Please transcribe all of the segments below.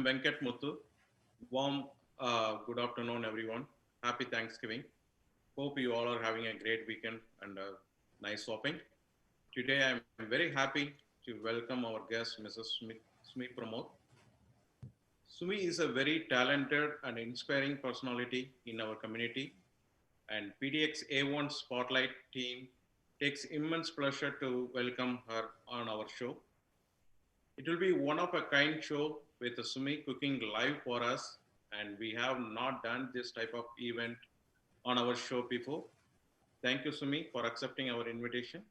I'm Venkat Muthu. Warm good afternoon, everyone. Happy Thanksgiving. Hope you all are having a great weekend and nice shopping. Today, I'm very happy to welcome our guest, Mrs. Sumi Promod. Sumi is a very talented and inspiring personality in our community, and PDX A1 Spotlight team takes immense pleasure to welcome her on our show. It will be one of a kind show with Sumi cooking live for us, and we have not done this type of event on our show before. Thank you, Sumi, for accepting our invitation.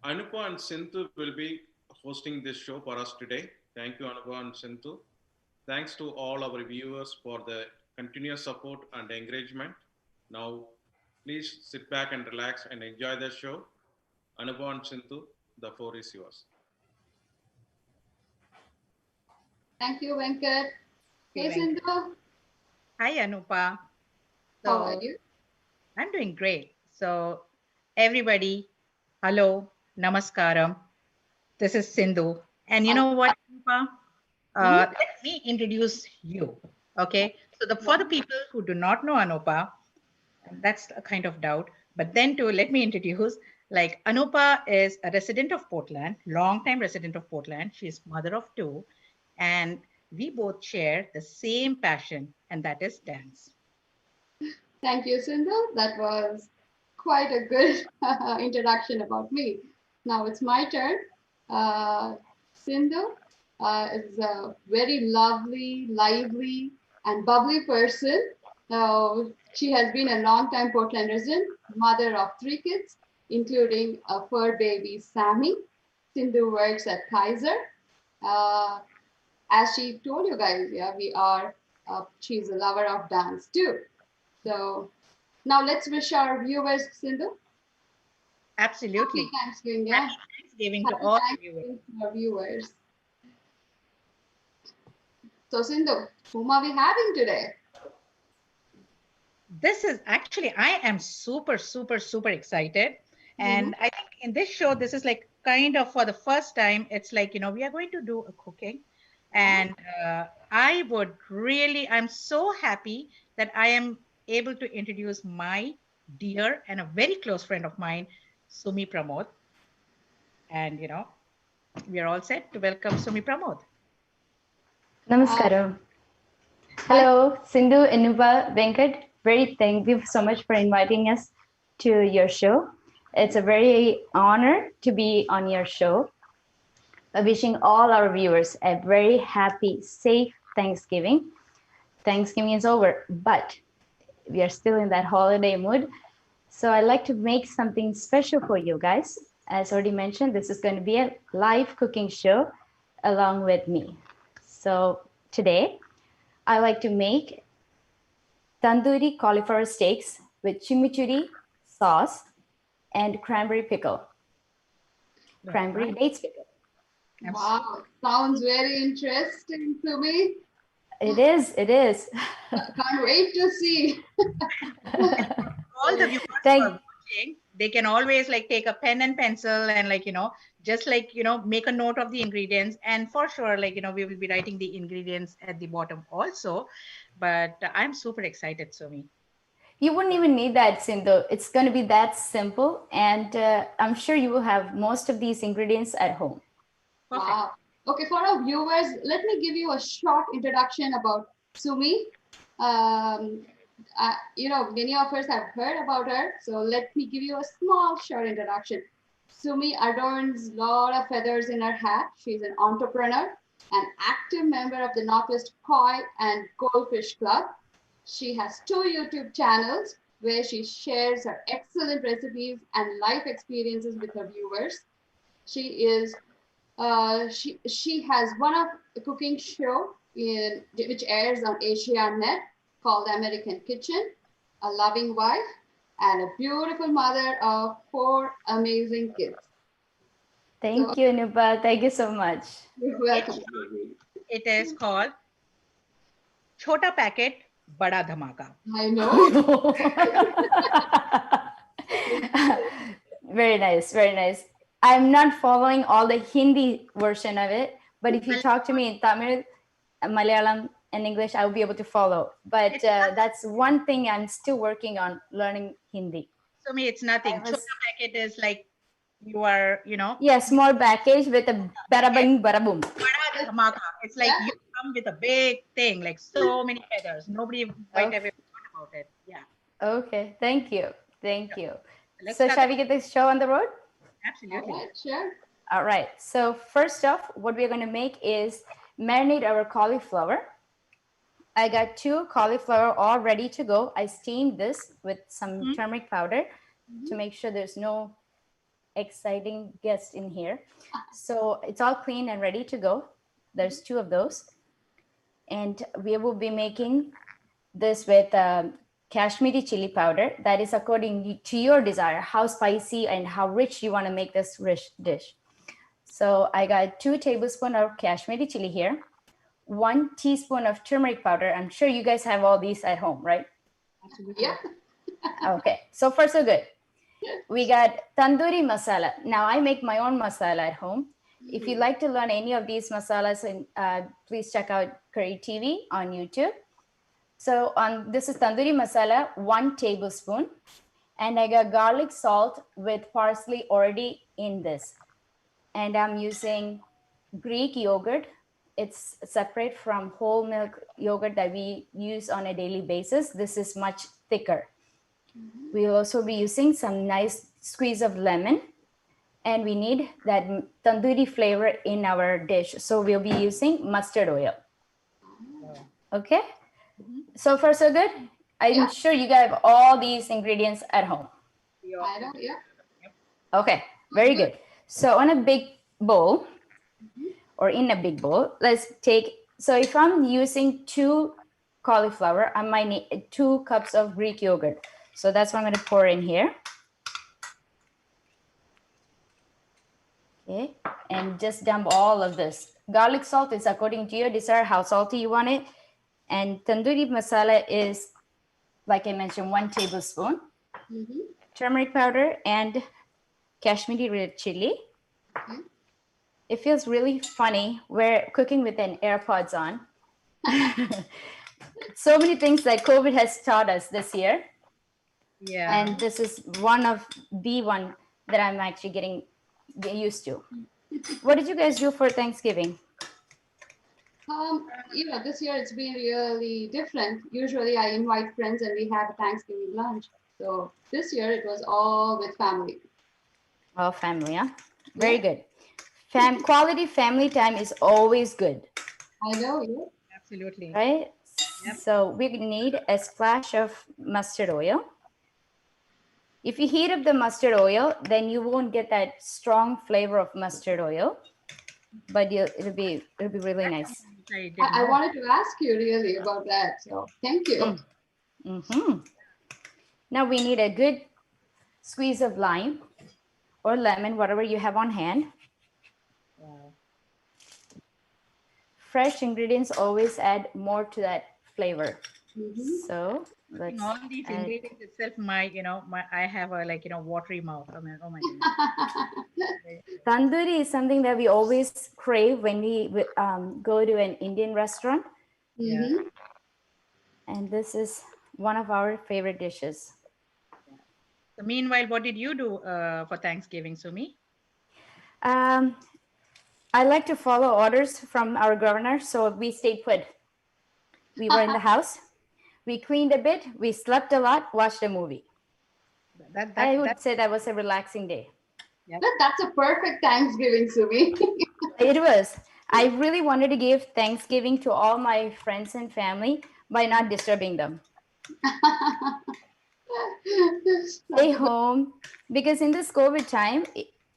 Anupa and Sindhu will be hosting this show for us today. Thank you, Anupa and Sindhu. Thanks to all our viewers for the continuous support and encouragement. Now, please sit back and relax and enjoy the show. Anupa and Sindhu, the floor is yours. Thank you, Venkat. Hey, Sindhu. Hi, Anupa. How are you? I'm doing great. So, everybody, hello, namaskaram. This is Sindhu. And you know what, Anupa? Let me introduce you. Okay. So, for the people who do not know Anupa, that's a kind of doubt. But then, let me introduce, like, Anupa is a resident of Portland, long-time resident of Portland. She's mother of two. And we both share the same passion, and that is dance. Thank you, Sindhu. That was quite a good introduction about me. Now it's my turn. Sindhu is a very lovely, lively, and bubbly person. She has been a long-time Portland resident, mother of three kids, including a fur baby, Sammy. Sindhu works at Kaiser. As she told you guys, she's a lover of dance too. So now let's wish our viewers, Sindhu. Absolutely. Happy Thanksgiving, yeah. Happy Thanksgiving to all our viewers. So Sindhu, whom are we having today? This is actually, I am super, super, super excited. And I think in this show, this is like kind of for the first time, it's like, we are going to do a cooking. And I'm so happy that I am able to introduce my dear and a very close friend of mine, Sumi Promod. And, we are all set to welcome Sumi Promod. Namaskaram. Hello, Sindhu, Anupa, Venkat. Thank you so much for inviting us to your show. It's a very honor to be on your show. Wishing all our viewers a very happy, safe Thanksgiving. Thanksgiving is over, but we are still in that holiday mood. So I'd like to make something special for you guys. As already mentioned, this is going to be a live cooking show along with me. So today, I like to make tandoori cauliflower steaks with chimichurri sauce and cranberry pickle. Cranberry dates pickle. Wow, sounds very interesting to me. It is. Can't wait to see. All the viewers who are watching, they can always like take a pen and pencil and just make a note of the ingredients. And for sure, we will be writing the ingredients at the bottom also. But I'm super excited, Sumi. You wouldn't even need that, Sindhu. It's going to be that simple. And I'm sure you will have most of these ingredients at home. Wow. Okay, for our viewers, let me give you a short introduction about Sumi. Many of us have heard about her, so let me give you a small, short introduction. Sumi adorns a lot of feathers in her hat. She's an entrepreneur, an active member of the Northwest Koi and Goldfish Club. She has 2 YouTube channels where she shares her excellent recipes and life experiences with her viewers. She has one of the cooking show which airs on AsiaNet called American Kitchen, a loving wife, and a beautiful mother of 4 amazing kids. Thank you, Anupa. Thank you so much. You're welcome. It is called Chota Packet, Bada Dhamaka. I know. Very nice, very nice. I'm not following all the Hindi version of it, but if you talk to me in Tamil, Malayalam, and English, I'll be able to follow. But that's one thing I'm still working on, learning Hindi. Sumi, it's nothing. Chota packet is like you are, Yeah, small package with a barabang baraboom. bada dhamaka. It's like you come with a big thing, like so many feathers. Nobody might ever thought about it. Yeah. Okay, thank you. Thank you. Let's So start shall we get this show on the road? Absolutely. All right, sure. All right. So first off, what we're going to make is marinate our cauliflower. I got 2 cauliflower all ready to go. I steamed this with some turmeric powder to make sure there's no exciting guest in here. So it's all clean and ready to go. There's 2 of those. And we will be making this with Kashmiri chili powder. That is according to your desire, how spicy and how rich you want to make this rich dish. So I got 2 tablespoons of Kashmiri chili here, 1 teaspoon of turmeric powder. I'm sure you guys have all these at home, right? Absolutely. Yeah. Okay, so far so good. We got tandoori masala. Now I make my own masala at home. If you'd like to learn any of these masalas, please check out Curry TV on YouTube. So this is tandoori masala, 1 tablespoon. And I got garlic salt with parsley already in this. And I'm using Greek yogurt. It's separate from whole milk yogurt that we use on a daily basis. This is much thicker. We'll also be using some nice squeeze of lemon. And we need that tandoori flavor in our dish. So we'll be using mustard oil. Okay? So far, so good? I'm sure you guys have all these ingredients at home. I know, yeah. Okay, very good. So on a big bowl, or in a big bowl, let's take, so if I'm using 2 cauliflower, I might need 2 cups of Greek yogurt. So that's what I'm gonna pour in here. Okay, and just dump all of this. Garlic salt is according to your desire, how salty you want it. And tandoori masala is, like I mentioned, 1 tablespoon. Turmeric powder and Kashmiri red chili. It feels really funny. We're cooking with an AirPods on. So many things that COVID has taught us this year. Yeah. And this is one of the one that I'm actually getting used to. What did you guys do for Thanksgiving? This year it's been really different. Usually I invite friends and we have a Thanksgiving lunch. So this year it was all with family. All family, huh? Very good. Quality family time is always good. I know, yeah. Absolutely. Right? Yep. So we need a splash of mustard oil. If you heat up the mustard oil, then you won't get that strong flavor of mustard oil, but it'll be really nice. I wanted to ask you really about that. So thank you. Now we need a good squeeze of lime or lemon, whatever you have on hand. Wow. Fresh ingredients always add more to that flavor. So let's all these ingredients itself, I have a watery mouth. I mean, oh my goodness. Tandoori is something that we always crave when we go to an Indian restaurant. Yeah. And this is one of our favorite dishes. So meanwhile, what did you do for Thanksgiving, Sumi? I like to follow orders from our governor, so we stayed put. We were in the house. We cleaned a bit. We slept a lot. Watched a movie. I would say that was a relaxing day. Yep. That's a perfect Thanksgiving, Sumi. It was. I really wanted to give Thanksgiving to all my friends and family by not disturbing them. Stay home, because in this COVID time,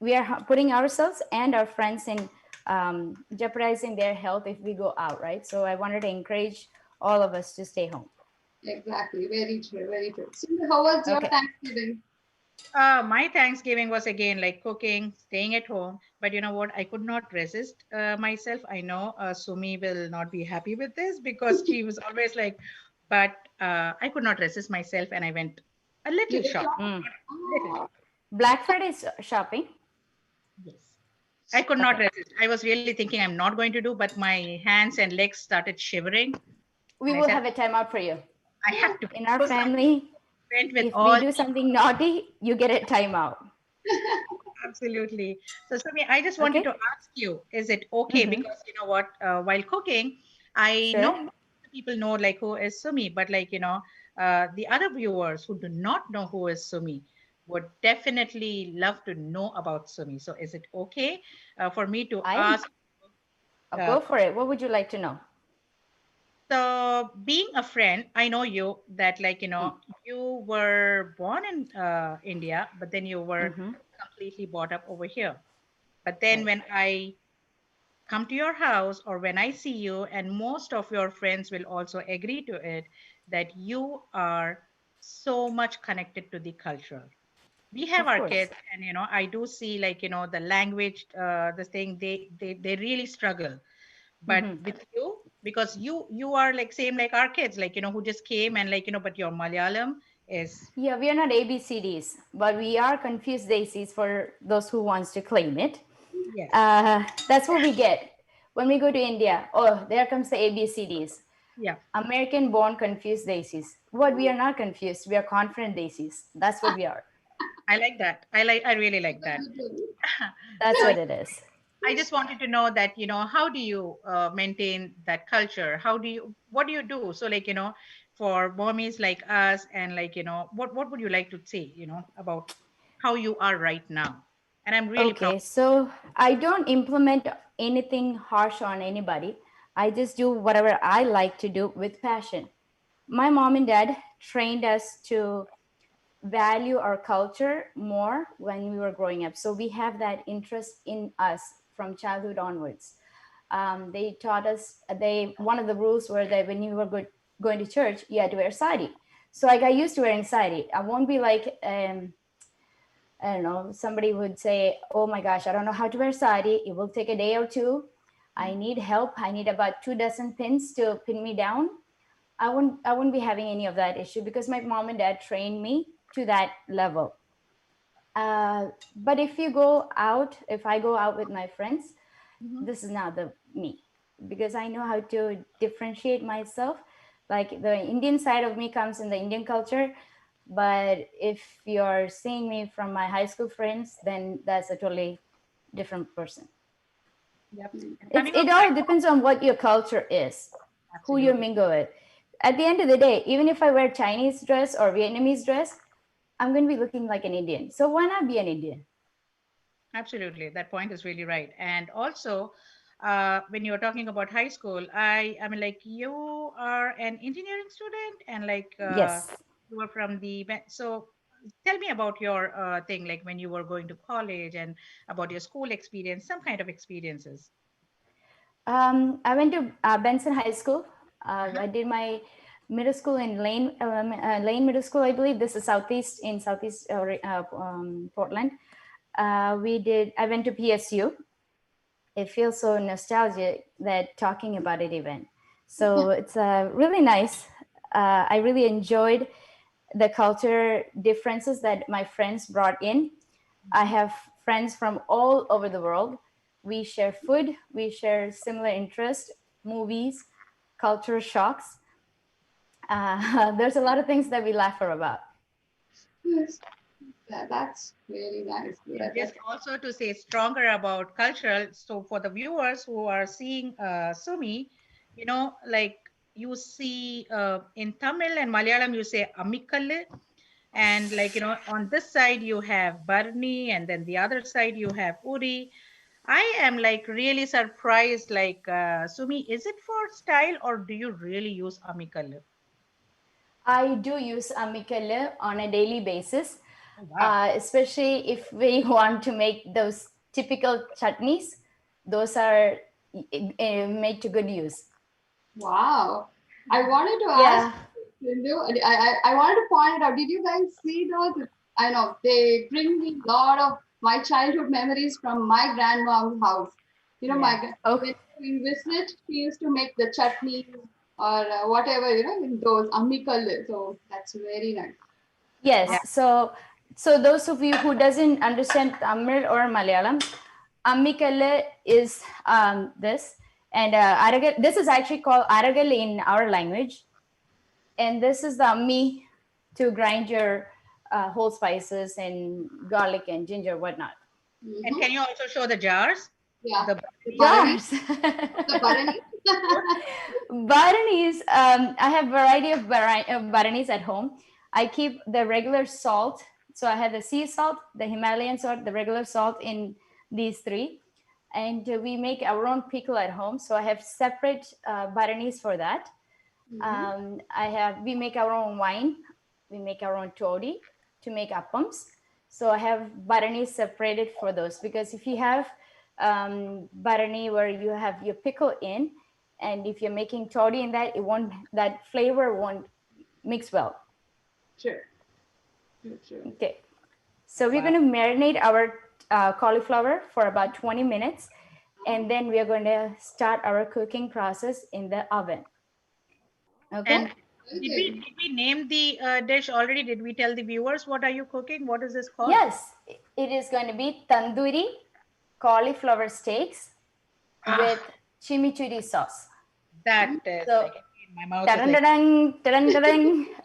we are putting ourselves and our friends in jeopardizing their health if we go out, right? So I wanted to encourage all of us to stay home. Exactly. Very true. Very true. So how was your Thanksgiving? My Thanksgiving was again like cooking, staying at home. But you know what? I could not resist myself. I know Sumi will not be happy with this because she was always like, but I could not resist myself and I went a little shopping. Black Friday shopping? Yes. I could not Okay. resist. I was really thinking I'm not going to do, but my hands and legs started shivering. We And I will said, have a timeout for you. I have to. In our So I family, went with if we all. do something naughty, you get a timeout. Absolutely. So, Sumi, I just wanted to Okay? ask you, is it okay? Mm-hmm. Because you know what, while cooking, I know Sure. most of the people know like who is Sumi, but like, the other viewers who do not know who is Sumi would definitely love to know about Sumi. So, is it okay for me to I am. ask? Go Uh, for it. What would you like to know? so, being a friend, I know you that like, Mm. you were born in India, but then you were Mm-hmm. completely brought up over here. But then Right. when I come to your house or when I see you, and most of your friends will also agree to it, that you are so much connected to the culture. We have Of our course. kids, and I do see like the language, the thing they really struggle. But Mm-hmm. with you, because you are like same like our kids, like who just came and like but your Malayalam is Yeah, we are not ABCDs, but we are confused daisies for those who wants to claim it. yes, That's what we get when we go to India. Oh, there comes the ABCDs. yeah. American born confused daisies. What we are not confused, we are confident daisies. That's what we are. I like that. I really like that. That's So what it is. I just wanted to know that, how do you maintain that culture? What do you do? So, like, for mommies like us, and like, what would you like to say, about how you are right now? And I'm really proud. Okay, so I don't implement anything harsh on anybody. I just do whatever I like to do with passion. My mom and dad trained us to value our culture more when we were growing up. So we have that interest in us from childhood onwards. They taught us, one of the rules were that when you were going to church, you had to wear sari. So I got used to wearing sari. I won't be like, I don't know, somebody would say, oh my gosh, I don't know how to wear sari. It will take a day or two. I need help. I need about 2 dozen pins to pin me down. I wouldn't be having any of that issue because my mom and dad trained me to that level. But if I go out with my friends, Mhm. this is not the me because I know how to differentiate myself. Like the Indian side of me comes in the Indian culture, but if you're seeing me from my high school friends, then that's a totally different person. Yep. And It's coming it up all back, depends on what your culture is, who you absolutely. mingle with. At the end of the day, even if I wear Chinese dress or Vietnamese dress, I'm going to be looking like an Indian. So why not be an Indian? Absolutely. That point is really right. And also, when you're talking about high school, I mean, like you are an engineering student and like Yes. you were from so tell me about your thing, like when you were going to college and about your school experience, some kind of experiences. I went to Benson High School. Uh-huh. I did my middle school in Lane Middle School, I believe. This is southeast Portland. I went to PSU. It feels so nostalgic that talking about it even. So it's really nice. I really enjoyed the culture differences that my friends brought in. I have friends from all over the world. We share food, we share similar interests, movies, culture shocks. There's a lot of things that we laugh about. Yes, that's really nice. And just also to say stronger about cultural, so for the viewers who are seeing Sumi, like you see in Tamil and Malayalam, you say Amikal, and like on this side you have Barni, and then the other side you have Uri. I am like really surprised, like Sumi, is it for style or do you really use Amikal? I do use amicale on a daily basis, Oh, wow. especially if we want to make those typical chutneys. Those are made to good use. Wow. I wanted to ask Yeah. Sindhu, I wanted to point it out. Did you guys see those? I know they bring me a lot of my childhood memories from my grandmom's house. Yeah. Oh, When we visit, she used to make the chutney or whatever, in those amikal. So that's very nice. Yeah. yes. So those of you who doesn't understand Tamil or Malayalam, Ammikalle is this, and aragal. This is actually called aragal in our language, and this is the ammi to grind your whole spices and garlic and ginger, whatnot. And can you also show the jars? Yeah. The Jars. The barani. Baranis, I have variety of baranis at home. I keep the regular salt. So I have the sea salt, the Himalayan salt, the regular salt in these three. And we make our own pickle at home. So I have separate baranis for that. We make our own wine. We make our own toddy to make appams. So I have baranis separated for those, because if you have barani where you have your pickle in, and if you're making toddy in that, that flavor won't mix well. Sure. Okay, so we're going to marinate our cauliflower for about 20 minutes, and then we are going to start our cooking process in the oven. Okay. And did we name the dish already? Did we tell the viewers what are you cooking? What is this called? Yes, it is going to be tandoori cauliflower steaks with chimichurri sauce. That is So, like in my mouth.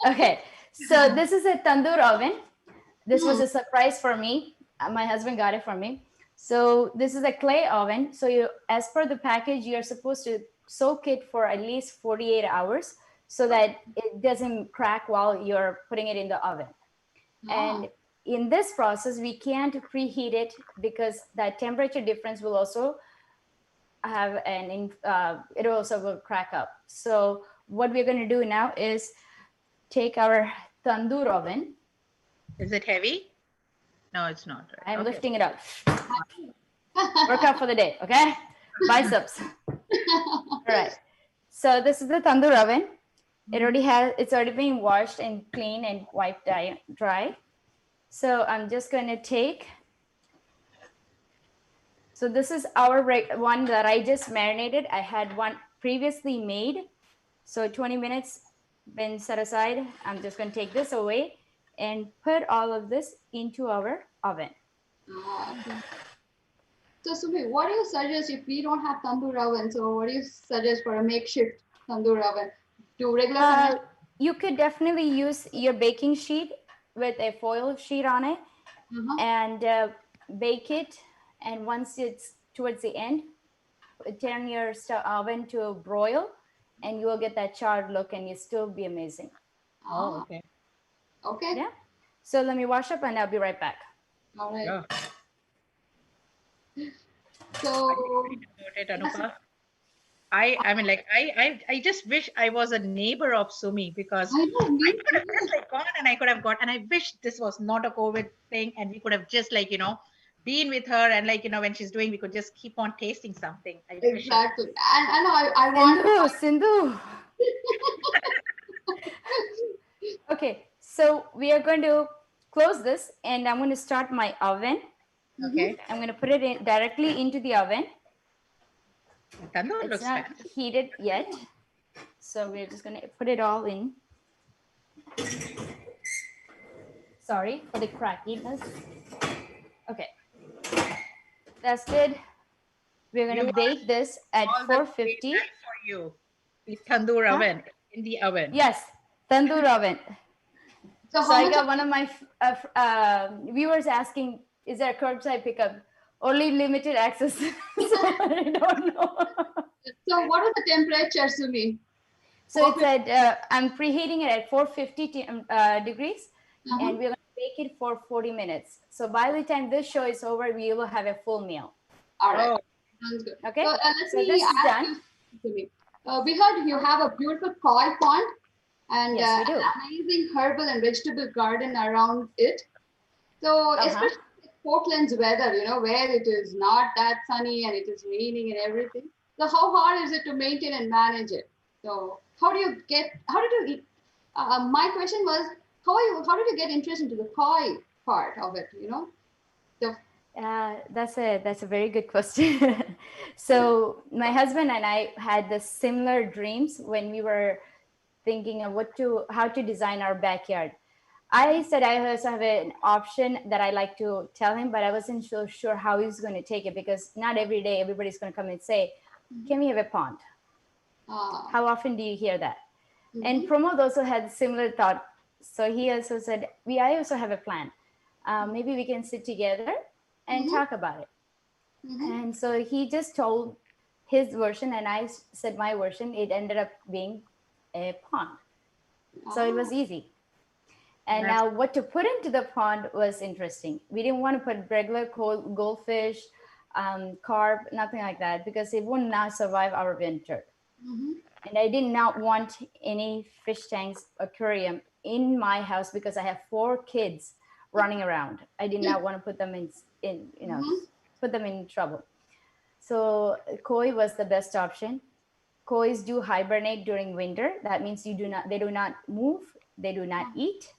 Okay, so this is a tandoor oven. This was a surprise for me. My husband got it for me. So this is a clay oven. So you, as per the package, you're supposed to soak it for at least 48 hours so that it doesn't crack while you're putting it in the oven. And in this process, we can't preheat it because that temperature difference will also have it also will crack up. So what we're going to do now is take our tandoor oven. Is it heavy? No, it's not. Right? I'm lifting it up. Workout for the day, okay? Biceps. All right. So this is the tandoor oven. It's already been washed and cleaned and wiped dry. So I'm just going to take. So this is our one that I just marinated. I had one previously made. So 20 minutes been set aside. I'm just going to take this away and put all of this into our oven. So Sumi, what do you suggest if we don't have tandoor oven? So what do you suggest for a makeshift tandoor oven? Do regular you could definitely use your baking sheet with a foil sheet on it and bake it. And once it's towards the end, turn your oven to a broil, and you will get that charred look, and you still be amazing. Oh, okay. Okay. Yeah. So let me wash up, and I'll be right back. All right. Yeah. So. I mean, like, I just wish I was a neighbor of Sumi, because I could have just like gone and I could have got, and I wish this was not a COVID thing, and we could have just like, been with her, and like, when she's doing, we could just keep on tasting something. Exactly. And I want Sindhu. Okay, so we are going to close this, and I'm going to start my oven. Okay. I'm going to put it directly into the oven. It's not heated yet, so we're just going to put it all in. Sorry for the crackiness. Okay, that's good. We're going to bake this at 450. For you, the tandoor oven, in the oven. Yes, tandoor oven. So I got one of my viewers asking, is there a curbside pickup? Only limited access. So I don't know. So what is the temperature, Sumi? So it's at, I'm preheating it at 450 degrees, and we're going to bake it for 40 minutes. So by the time this show is over, we will have a full meal. All right. Sounds good. Okay. So this is done. We heard you have a beautiful koi pond and yes, an amazing herbal and vegetable garden around it. So especially Portland's weather, where it is not that sunny and it is raining and everything. So how hard is it to maintain and manage it? So my question was, how did you get interest into the koi part of it, That's a very good question. So my husband and I had the similar dreams when we were thinking of how to design our backyard. I said I also have an option that I like to tell him, but I wasn't so sure how he's going to take it because not every day everybody's going to come and say, "Can we have a pond?" Ah. How often do you hear that? And Mhm. Pramod also had similar thought. So he also said, I also have a plan. Maybe we can sit together and Mhm. talk about it. Mhm. And so he just told his version, and I said my version. It ended up being a pond. So it Ah. was easy. And That's now what to put into the pond was interesting. We didn't want to put regular goldfish, carp, nothing like that, because it would not survive our winter. Mhm. And I did not want any fish tanks aquarium in my house because I have 4 kids running around. I did not want to put them in Mhm. put them in trouble. So koi was the best option. Kois do hibernate during winter. That means they do not move, they do not eat.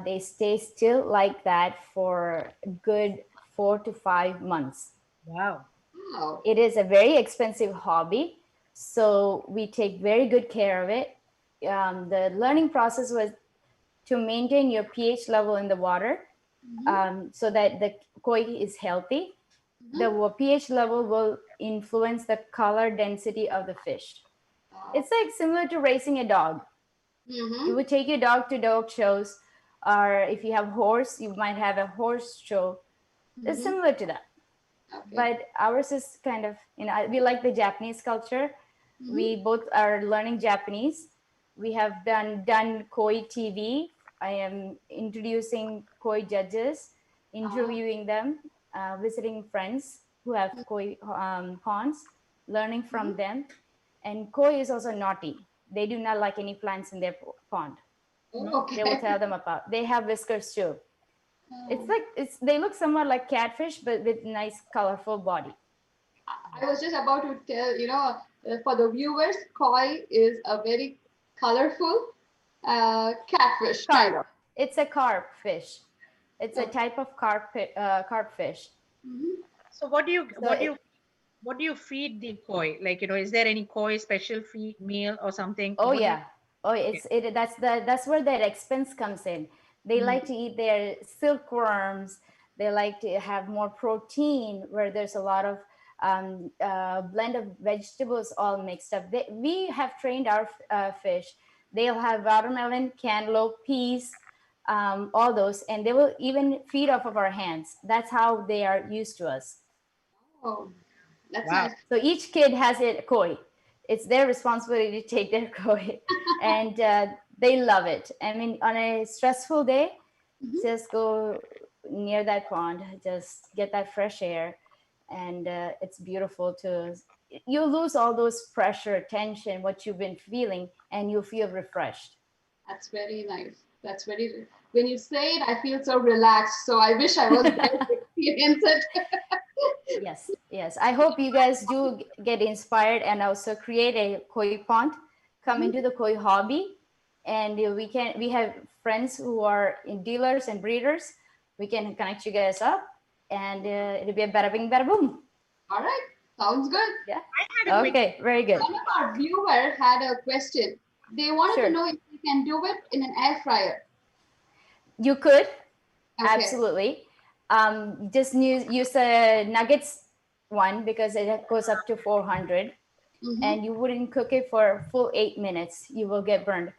They stay still like that for a good 4 to 5 months. wow. Wow. It is a very expensive hobby, so we take very good care of it. The learning process was to maintain your pH level in the water, Mhm. so that the koi is healthy. The Mhm. pH level will influence the color density of the fish. Wow. It's like similar to raising a dog. You Mhm. would take your dog to dog shows, or if you have horse, you might have a horse show. It's Mhm. similar to that, Okay. but ours is kind of, we like the Japanese culture. Mhm. We both are learning Japanese. We have done koi TV. I am introducing koi judges, Ah. interviewing them, visiting friends who have koi ponds, learning Mhm. from them. And koi is also naughty. They do not like any plants in their pond. Oh, They will okay. tell them about. They have whiskers too. It's Um, like they look somewhat like catfish, but with nice colorful body. I was just about to tell, for the viewers, koi is a very colorful catfish, kind Carp. of. It's a carp fish. It's a Okay. type of carp fish. Mhm. So what do you So what do you what do you feed the koi? Like, is there any koi special feed meal or something? oh What do you? yeah, oh Okay. that's where that expense comes in. They Mm. like to eat their silkworms. They like to have more protein, where there's a lot of blend of vegetables all mixed up. We have trained our fish. They'll have watermelon, cantaloupe, peas, all those, and they will even feed off of our hands. That's how they are used to us. Oh, that's Wow. nice. So each kid has a koi. It's their responsibility to take their koi, and they love it. I mean, on a stressful day, Mhm. just go near that pond, just get that fresh air, and it's beautiful to. You lose all those pressure, tension, what you've been feeling, and you feel refreshed. That's very nice. That's very, when you say it, I feel so relaxed. So I wish I was there to experience it. Yes, yes. I hope you guys do get inspired and also create a koi pond, come Mhm. into the koi hobby, and we have friends who are in dealers and breeders. We can connect you guys up, and it'll be a bada bing bada boom. All right. Sounds good. Yeah. I had a quick. Okay. Very good. One of our viewer had a question. They wanted to Sure. know if we can do it in an air fryer. You could Okay. absolutely just use a nuggets one because it goes up to 400. Mm-hmm. And you wouldn't cook it for full 8 minutes, you will get burned.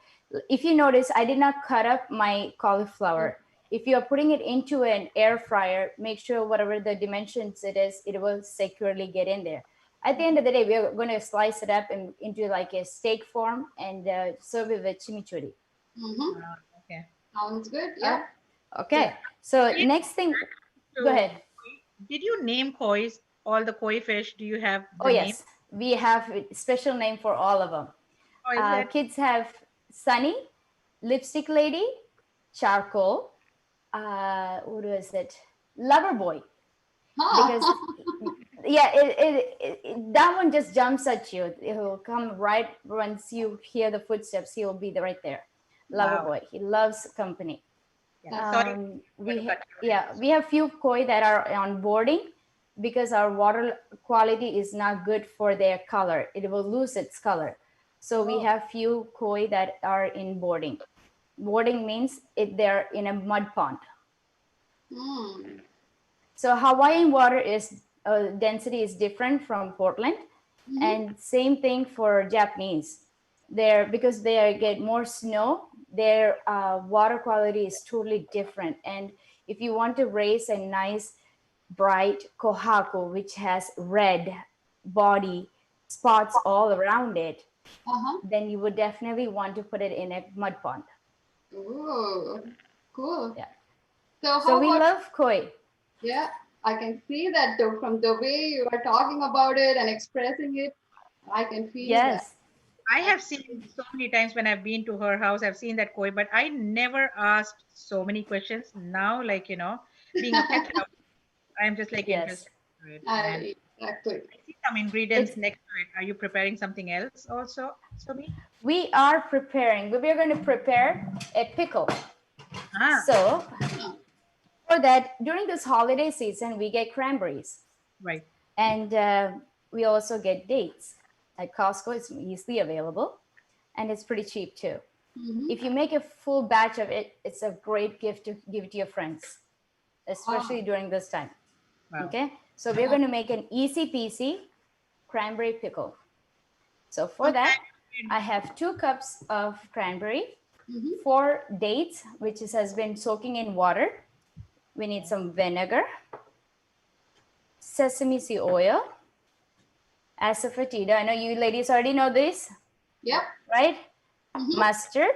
If you notice, I did not cut up my cauliflower. If you are putting it into an air fryer, make sure whatever the dimensions it is, it will securely get in there. At the end of the day, we're going to slice it up into like a steak form and serve it with chimichurri. Mm-hmm. Okay. Sounds good. Uh, Yeah. okay. So Again, next thing, go to ahead. did you name koi's? All the koi fish? Do you have Oh the name? yes, we have a special name for all of them. Or is it? Kids have Sunny, Lipstick Lady, Charcoal, what was it? Lover Boy. Because Huh. yeah, that one just jumps at you. It will come right once you hear the footsteps. He will be right there. Lover Wow. Boy. He loves company. Yeah. That's Sorry, going to cut you. We have few koi that are on boarding because our water quality is not good for their color. It will lose its color. So we Oh, have few koi that are in boarding. Boarding means they're in a mud pond. Mm. So Hawaiian water is density is different from Portland, and same thing for Japanese. There, because they get more snow, their water quality is totally different. And if you want to raise a nice bright kohaku, which has red body spots all around it, then you would definitely want to put it in a mud pond. Ooh, cool. Yeah. So So how we about, love koi. yeah, I can see that though, from the way you are talking about it and expressing it, I can feel that. Yes. I have seen so many times when I've been to her house, I've seen that koi, but I never asked so many questions. Now, being a pet lover, I'm just like Yes. interested in it. And Exactly. I see some ingredients It's next to it. Are you preparing something else also, Sumi? we are preparing. We are going to prepare a pickle. Ah, So for that, during this holiday season, we get cranberries, right. and we also get dates. At Costco, it's easily available, and it's pretty cheap too. If you make a full batch of it, it's a great gift to give to your friends, especially during this time. Wow. Okay, so we're going to make an easy peasy cranberry pickle. So for that, I have 2 cups of cranberry, 4 dates, which has been soaking in water. We need some vinegar, sesame seed oil, asafoetida. I know you ladies already know this, Yep. right? Mustard,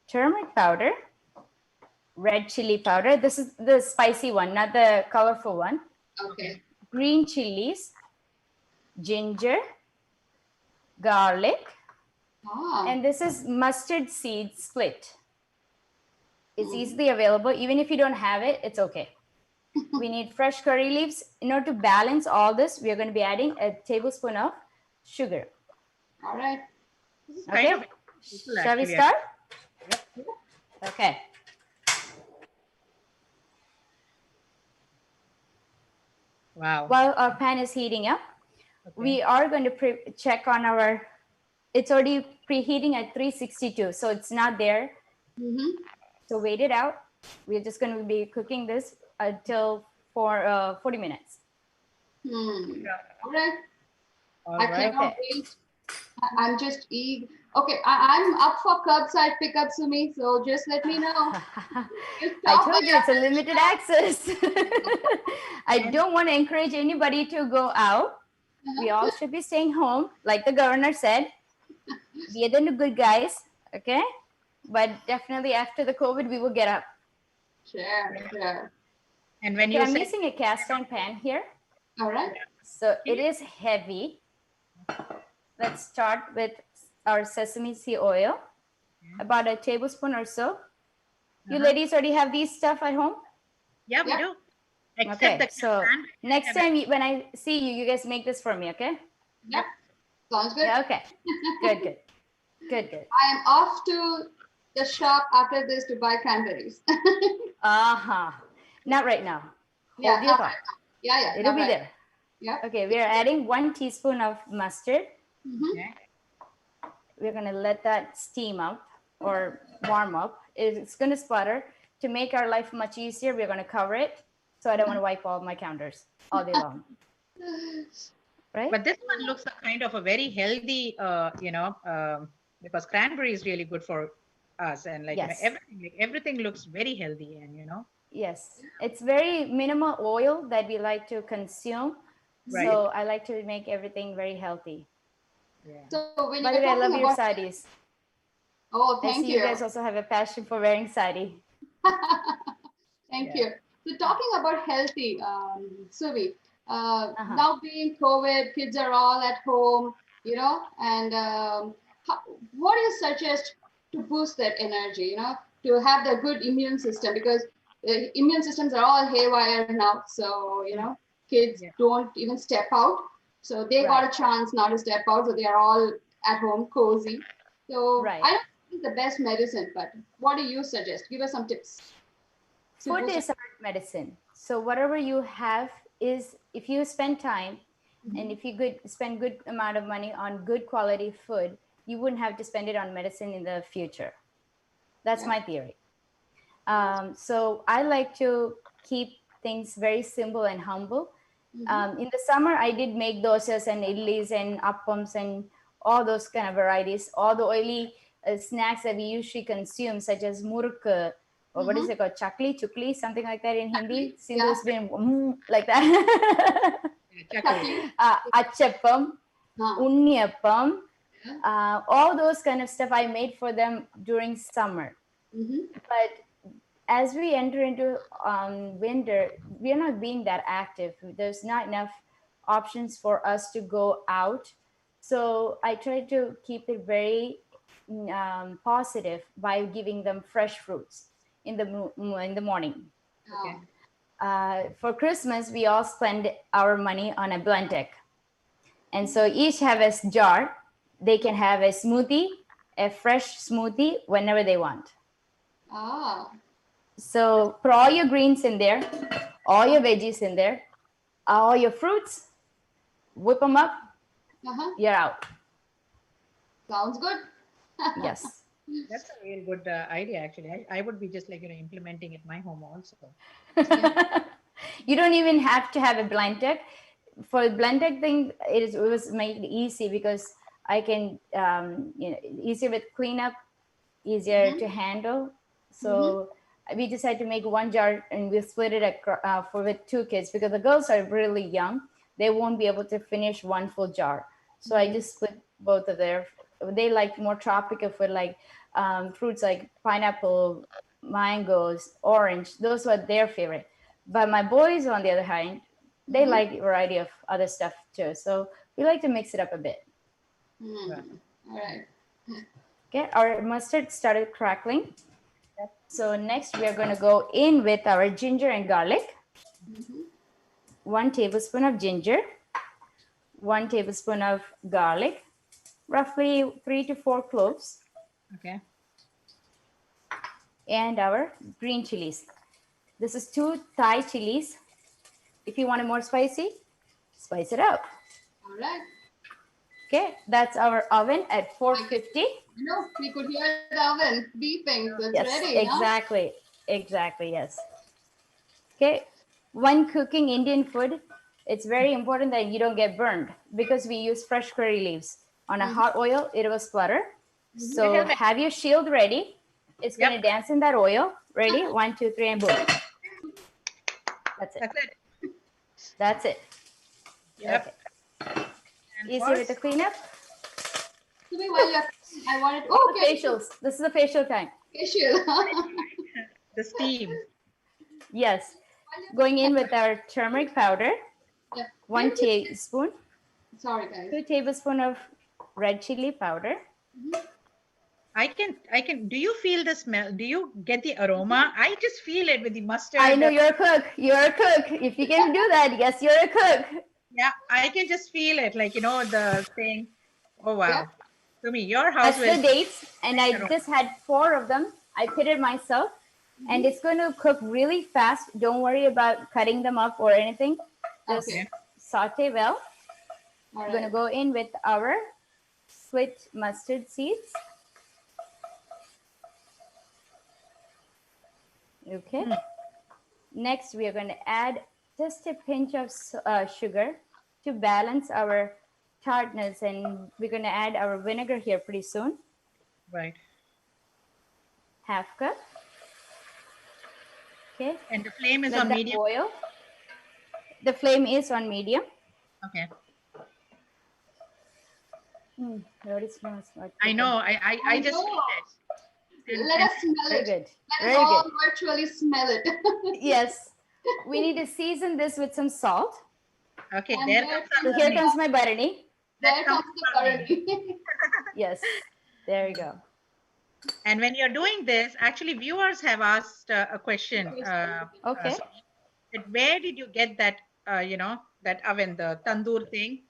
turmeric powder, red chili powder. This is the spicy one, not the colorful one. Okay. Green chilies, ginger, garlic, and this is mustard seed split. It's easily available. Even if you don't have it, it's okay. We need fresh curry leaves. In order to balance all this, we are going to be adding a tablespoon of sugar. All right. Okay. Shall we start? Yep. Okay. Wow. While our pan is heating up, we are going to check on our, it's already preheating at 362, so it's not there. So wait it out. We're just going to be cooking this until for 40 minutes. All right. All I right. cannot wait. I'm just eager. Okay, I'm up for curbside pickup, Sumi. So just let me know. I told you it's a limited access. I don't want to encourage anybody to go out. We all should be staying home, like the governor said. We are the good guys, okay? But definitely after the COVID, we will get up. Sure. And when Okay, you I'm say using a cast iron pan here. All right. So it is heavy. Let's start with our sesame seed oil, about a tablespoon or so. You ladies already have these stuff at home? yeah, we do. Except Okay, the so next time when I see you, you guys make this for me, okay? Yep. Sounds good. Yeah, okay. Good. I am off to the shop after this to buy cranberries. Not right now. Yeah, Hold your thought. Yeah. It'll be there. Yeah. Okay, we are adding 1 teaspoon of mustard. Okay. We're gonna let that steam up or warm up. It's gonna sputter. To make our life much easier, we're gonna cover it. So I don't want to wipe all my counters all day long. Right? But this one looks like kind of a very healthy, because cranberry is really good for us, and Yes. everything looks very healthy, and Yes, it's very minimal oil that we like to consume. Right. So I like to make everything very healthy. Yeah. So when By the you're way, I talking love your about, saris. oh, I thank see you. you guys also have a passion for wearing sari. Thank you. So talking about healthy, Suvi, now being COVID, kids are all at home, and what do you suggest to boost that energy, to have the good immune system? Because immune systems are all haywire now. So, kids don't even step out. So they got a chance not to step out. So they are all at home, cozy. So I don't think the best medicine, but what do you suggest? Give us some tips. Food is our medicine. So whatever you have is, if you spend time and if you spend good amount of money on good quality food, you wouldn't have to spend it on medicine in the future. That's Yeah. my theory. So I like to keep things very simple and humble. In the summer, I did make dosas and idlis and appams and all those kind of varieties. All the oily snacks that we usually consume, such as muruk, or what is it called, chakli, chukli, something like that in Hindi. Sindhu's been like that. Chutney. Achappam, Huh. unniyappam, all those kind of stuff I made for them during summer. But as we enter into winter, we are not being that active. There's not enough options for us to go out. So I try to keep it very positive by giving them fresh fruits in the morning. Oh. For Christmas, we all spend our money on a blendek. And so each have a jar. They can have a smoothie, a fresh smoothie whenever they want. Oh. So put all your greens in there, all your veggies in there, all your fruits, whip them up, you're out. Sounds good. Yes. That's a real good idea, actually. I would be just like, implementing it my home also. You don't even have to have a blind tech. For the blind tech thing, it was made easy because I can, easier with cleanup, easier to handle. So we decided to make one jar and we split it for with 2 kids because the girls are really young. They won't be able to finish one full jar. So I just split both of they like more tropical food, like fruits like pineapple, mangoes, orange. Those were their favorite. But my boys, on the other hand, they like a variety of other stuff too. So we like to mix it up a bit. All right. Okay, our mustard started crackling. So next we are going to go in with our ginger and garlic. 1 tablespoon of ginger, 1 tablespoon of garlic, roughly 3 to 4 cloves. Okay. And our green chilies. This is 2 Thai chilies. If you want it more spicy, spice it up. All right. Okay, that's our oven at 450. No, we could hear the oven beeping. So it's Yes, ready. exactly. Exactly, yes. Okay, when cooking Indian food, it's very important that you don't get burned because we use fresh curry leaves. On a hot oil, it will splutter. So have your shield ready. It's going to dance in that oil. Ready? 1, 2, 3, and boom. That's it. That's it. That's it. Yep. Okay. And Easy pause. with the cleanup. To me, while you're, I wanted. Okay. Facials. This is the facial time. Facial. The steam. Yes. Going in with our turmeric powder. Yeah. 1 teaspoon. Sorry, guys. 2 tablespoons of red chili powder. I can, do you feel the smell? Do you get the aroma? I just feel it with the mustard. I know you're a cook. You're a cook. If you can do that, yes, you're a cook. Yeah, I can just feel it. Like, the thing. Oh, wow. Yeah. To me, your house That's the dates. And I just had 4 of them. I pitted myself. And it's going to cook really fast. Don't worry about cutting them up or anything. Just saute well. We're going to go in with our split mustard seeds. Okay. Next, we are going to add just a pinch of sugar to balance our tartness. And we're going to add our vinegar here pretty soon. Right. Half cup. Okay. And the flame is Let on that medium? boil. The flame is on medium. Okay. Already smells like I know. I just feel it. Let us smell Very it. good. Let us all virtually smell it. Yes. We need to season this with some salt. Okay, And there there comes So here comes my barani. There comes the curry. Yes. There you go. And when you're doing this, actually, viewers have asked a question. Okay. Where did you get that, that oven, the tandoor thing?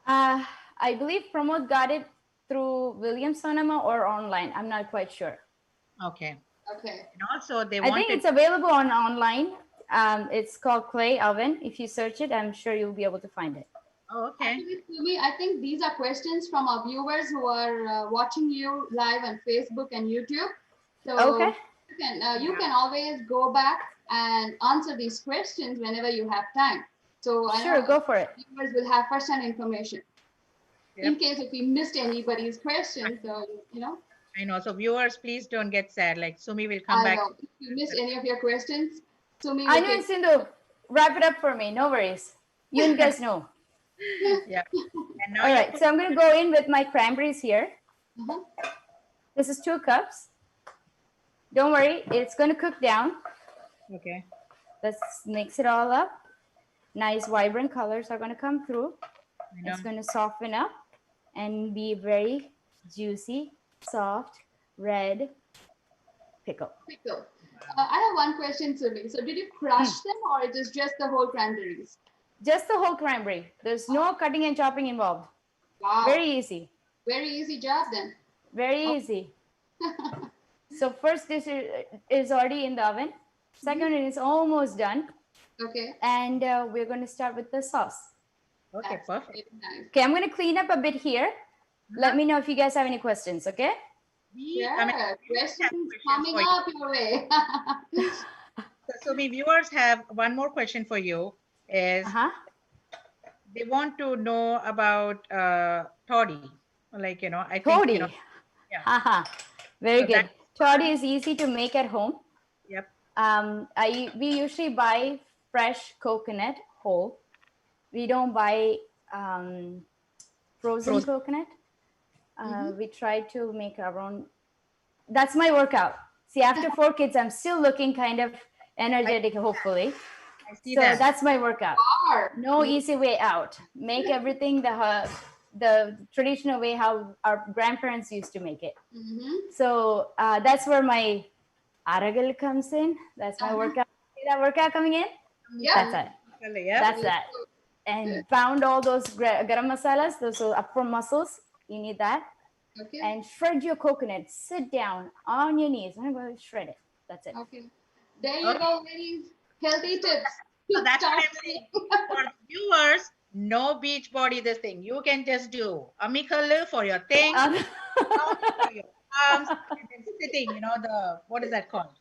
I believe Pramod got it through William Sonoma or online. I'm not quite sure. Okay. Okay. And also, they I wanted. think it's available online. It's called clay oven. If you search it, I'm sure you'll be able to find it. Oh, okay. Actually, Sumi, I think these are questions from our viewers who are watching you live on Facebook and YouTube. Okay. So you can always go back and answer these questions whenever you have time. So I Sure, know go for it. viewers will have first-hand information in Yep. case if we missed anybody's question. So I know. So viewers, please don't get sad. Like Sumi will come I back. know if you missed any of your questions, Sumi will Anu and take. Sindhu, wrap it up for me. No worries. You and guys know. Yeah. And now All you right, put so I'm going to go in with my cranberries here. Uh-huh. This is 2 cups. Don't worry, it's going to cook down. okay. Let's mix it all up. Nice vibrant colors are going to come through. I know. It's going to soften up and be very juicy, soft, red pickle. Pickle. I have one question, Sumi. So did you crush them or it is just the whole cranberries? Just the whole cranberry. There's no cutting and chopping involved. Wow. Very easy. Very easy job then. Very easy. So first dish is already in the oven. Second one is almost done. Okay. And we're going to start with the sauce. Okay, That's perfect. very nice. Okay, I'm going to clean up a bit here. Let me know if you guys have any questions, okay? Yeah, I mean, we have questions questions coming for you. up your way. So Sumi, viewers have one more question for you. Is Uh-huh. they want to know about toddy. Like, I think, Toddy. yeah. Haha. Very So good. that- Toddy is easy to make at home. Yep. We usually buy fresh coconut whole. We don't buy frozen coconut. We try to make our own. That's my workout. See, after 4 kids, I'm still looking kind of energetic, hopefully. I see So that. that's my workout. Or No easy way out. Make everything the traditional way how our grandparents used to make it. So that's where my aragal comes in. That's my workout. See that workout coming in? yeah. That's it. Yep. That's that. And pound all those garam masalas, those upper muscles. You need that. Okay. And shred your coconut. Sit down on your knees. I'm going to shred it. That's it. Okay. There you go, ladies. Healthy tips. So that's what Start I'm saying. For the viewers, no beach body this thing. You can just do amicale for your thing, rounding for your arms, and then sitting, what is that called?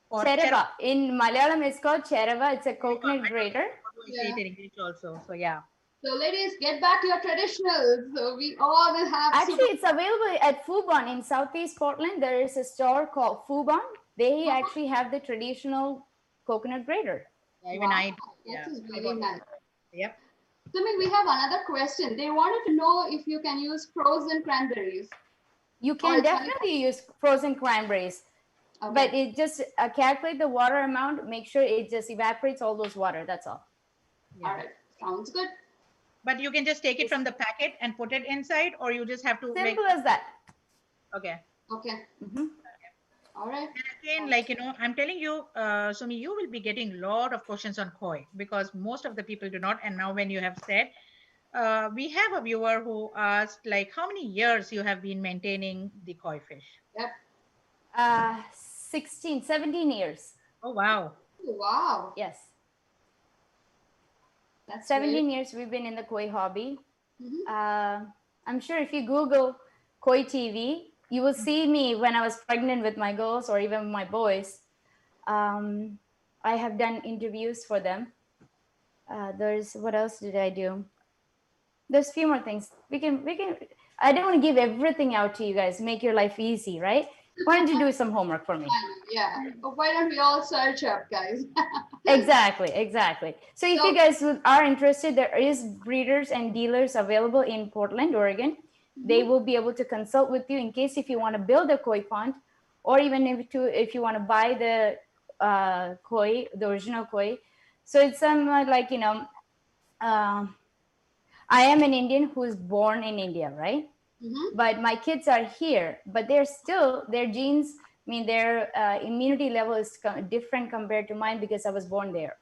For Cherava. In Malayalam, it's called cherava. It's a coconut I grater. don't say it in English also. So yeah. So ladies, get back to your traditionals. So we all will have Actually, it's available at Fubon in Southeast Portland. There is a store called Fubon. They actually have the traditional coconut grater. Yeah, even I. That is I really got it. nice. Yep. Sumi, we have another question. They wanted to know if you can use frozen cranberries. You can definitely use frozen cranberries, but it just calculate the water amount. Make sure it just evaporates all those water. That's all. Yeah. All right. Sounds good. But you can just take it from the packet and put it inside, or you just have to Simple as that. Okay. Okay. All right. And again, I'm telling you, Sumi, you will be getting a lot of questions on koi because most of the people do not. And now when you have said, we have a viewer who asked, like, how many years you have been maintaining the koi fish? Yep. 16, 17 years. Oh, wow. Wow. Yes. That's 17 years we've been in the koi hobby. Mhm. I'm sure if you Google koi TV, you will see me when I was pregnant with my girls or even my boys. I have done interviews for them. What else did I do? There's a few more things. We can, I don't want to give everything out to you guys, make your life easy, right? Why don't you do some homework for me? Yeah. But why don't we all search up, guys? Exactly. So if you guys are interested, there is breeders and dealers available in Portland, Oregon. They will be able to consult with you in case if you want to build a koi pond, or even if you want to buy the koi, the original koi. So it's I am an Indian who is born in India, right? But my kids are here, but they're still, their genes, their immunity level is different compared to mine because I was born there.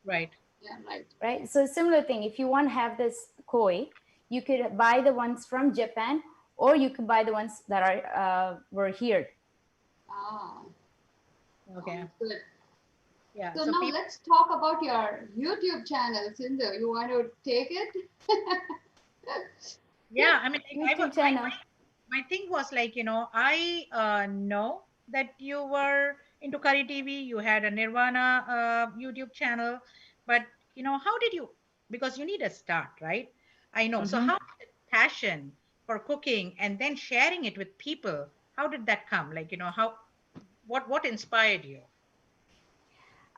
Right. Yeah, right. Right. So similar thing, if you want to have this koi, you could buy the ones from Japan, or you could buy the ones that were here. Ah. Okay. Good. Yeah. So now let's talk about your YouTube channel, Sindhu. You want to take it? Yeah. I mean, YouTube channel. my thing was like, I know that you were into Curry TV, you had a Nirvana YouTube channel, but how did you, because you need a start, right? I know. So Mhm. how did passion for cooking and then sharing it with people, how did that come? Like, how, what inspired you?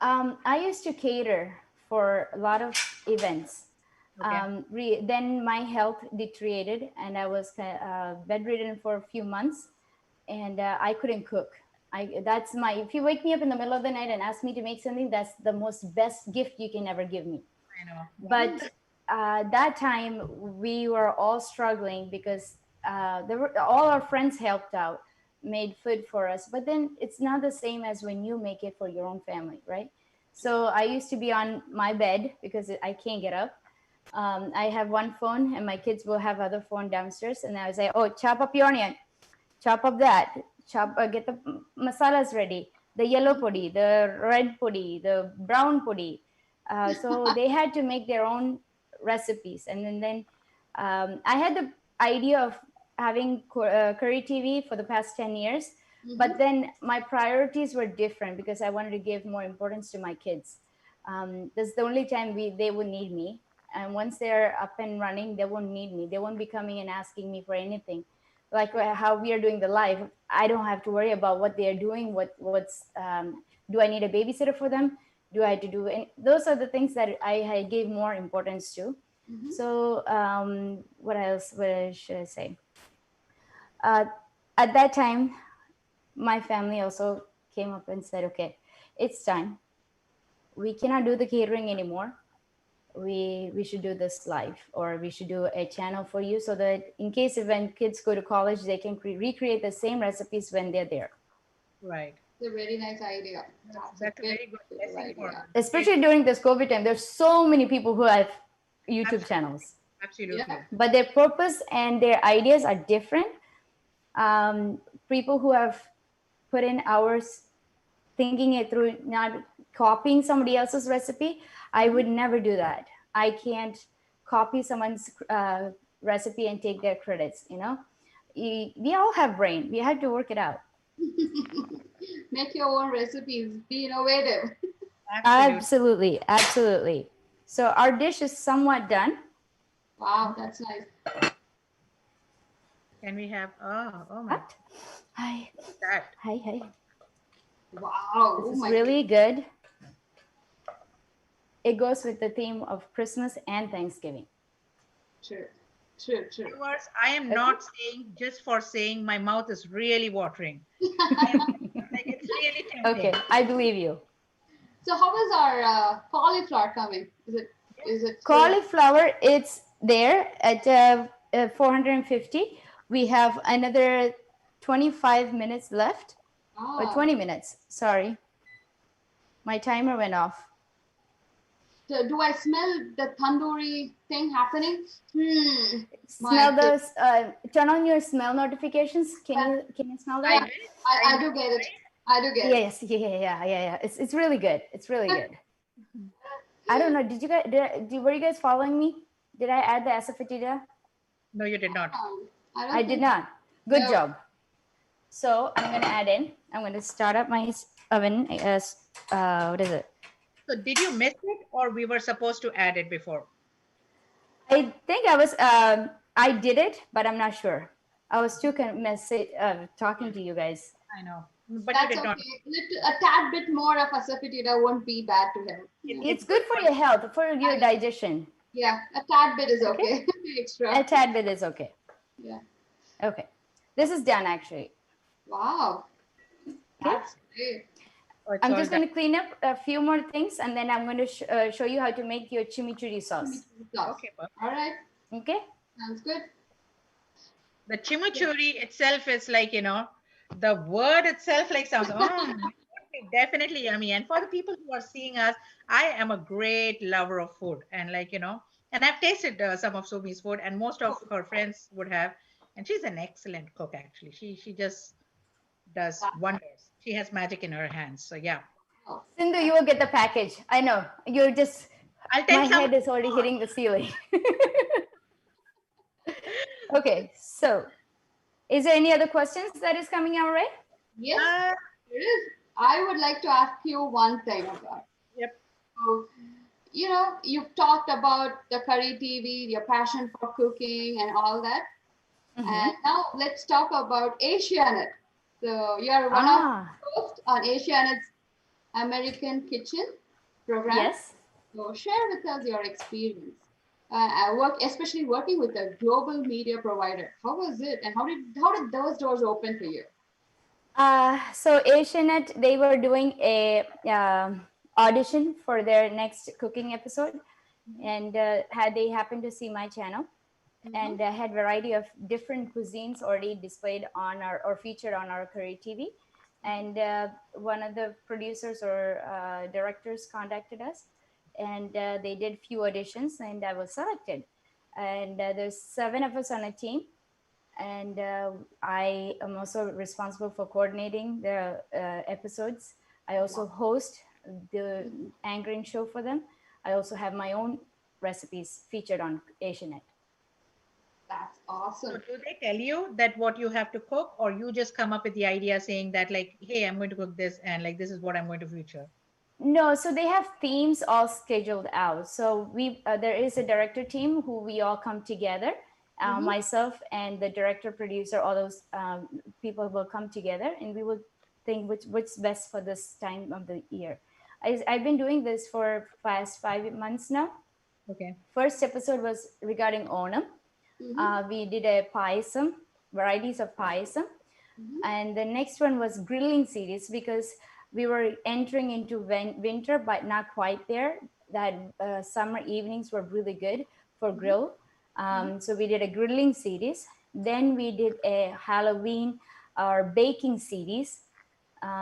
I used to cater for a lot of events. Okay. Then my health deteriorated, and I was bedridden for a few months, and I couldn't cook. That's my. If you wake me up in the middle of the night and ask me to make something, that's the most best gift you can ever give me. I know. Yeah. But that time we were all struggling because all our friends helped out, made food for us, but then it's not the same as when you make it for your own family, right? So I used to be on my bed because I can't get up. I have one phone and my kids will have other phone downstairs, and I would say, oh, chop up your onion, chop up that, get the masalas ready, the yellow pudi, the red pudi, the brown pudi. So they had to make their own recipes. And then I had the idea of having curry TV for the past 10 years, but then my priorities were different because I wanted to give more importance to my kids. That's the only time they would need me. And once they're up and running, they won't need me. They won't be coming and asking me for anything. Like how we are doing the live, I don't have to worry about what they are doing. Do I need a babysitter for them? Do I have to do any, those are the things that I gave more importance to. So what else? What should I say? Uh, at that time, my family also came up and said, "Okay, it's time. We cannot do the catering anymore. We should do this live, or we should do a channel for you, so that in case if when kids go to college, they can recreate the same recipes when they're there." Right. It's a very nice idea. That's a That's a very very good beautiful blessing for idea. kids. Especially during this COVID time, there's so many people who have YouTube Absolutely. channels, Yeah. Absolutely. but their purpose and their ideas are different. People who have put in hours thinking it through, not copying somebody else's recipe. I would never do that. I can't copy someone's recipe and take their credits. We all have brain. We have to work it out. Make your own recipes. Be innovative. Absolutely. Absolutely, absolutely. So our dish is somewhat done. Wow, that's nice. Can we have, oh my, What? Hi, look at that. hi. Wow. This Oh is my really good. It goes with the theme of Christmas and Thanksgiving. True. True. True. Viewers, I am Okay. not saying just for saying, my mouth is really watering. I am, like, it's really tempting. Okay, I believe you. So how is our cauliflower coming? Is it still- Cauliflower, it's there at 450. We have another 25 minutes left, or Ah. 20 minutes. Sorry, my timer went off. Do I smell the tandoori thing happening? Smell those. Turn on your smell notifications. Can you smell I that? will. I do get it. I do get it. Yes, yeah. It's really good. It's really good. I don't know. Did you guys? Were you guys following me? Did I add the asafoetida? No, you did not. I did not. Good No. job. So I'm going to add in. I'm going to start up my oven. What is it? So did you miss it, or we were supposed to add it before? I think I was. I did it, but I'm not sure. I was too talking to you guys. I know, but That's you did okay. not. A tad bit more of asafoetida won't be bad to him. It's good for your health, for your digestion. Yeah, a tad bit is okay. Extra. A tad bit is okay. Yeah. Okay. This is done actually. Wow. That's great. Oh, it's I'm all just done. going to clean up a few more things, and then I'm going to show you how to make your chimichurri sauce. Okay, but All right. Okay. Sounds good. the chimichurri itself is like, the word itself like sounds, definitely yummy. And for the people who are seeing us, I am a great lover of food. And like, and I've tasted some of Sumi's food, and most of her friends would have. And she's an excellent cook, actually. She just does wonders. She has magic in her hands. So yeah. Oh. Sindhu, you will get the package. I know. You're just, I'll my take some. head is already hitting the ceiling. Okay. So is there any other questions that is coming our way? Yes, Uh, it is. I would like to ask you one thing about. yep. So, you've talked about the curry TV, your passion for cooking and all that. Mhm. And now let's talk about Asianet. So you're one of Ah, the hosts on Asianet's American Kitchen program. yes. So share with us your experience. Especially working with a global media provider. How was it, and how did those doors open for you? So Asianet, they were doing a audition for their next cooking episode, and had they happened to see my channel, Mm-hmm. and had variety of different cuisines already displayed on our or featured on our Curry TV. And one of the producers or directors contacted us, and they did few auditions, and I was selected. And there's 7 of us on a team, and I am also responsible for coordinating the episodes. I also host the Mm-hmm. anchoring show for them. I also have my own recipes featured on Asianet. That's So awesome. do they tell you that what you have to cook, or you just come up with the idea saying that like, hey, I'm going to cook this and like this is what I'm going to feature? No, so they have themes all scheduled out. So we there is a director team who we all come together. Mm-hmm. Myself and the director, producer, all those people will come together, and we will think what's best for this time of the year. I've been doing this for past 5 months now. Okay. First episode was regarding Onam. Mm-hmm. We did a payasam, varieties of payasam, Mm-hmm. and the next one was grilling series because we were entering into winter but not quite there. That summer evenings were really good for grill. Mm-hmm. So we did a grilling series. Then we did a Halloween or baking series.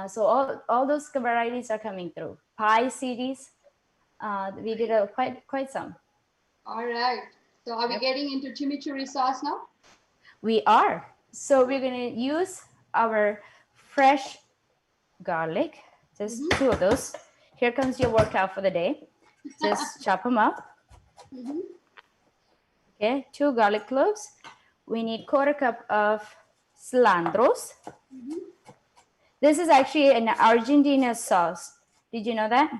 So all those varieties are coming through. Pie series, we did a quite some. All right. So are we Yep. getting into chimichurri sauce now? We are. So we're gonna use our fresh garlic, just Mm-hmm. 2 of those. Here comes your workout for the day. Just chop them up. Mm-hmm. Okay, 2 garlic cloves. We need quarter cup of cilantros. Mm-hmm. This is actually an Argentina sauce. Did you know that?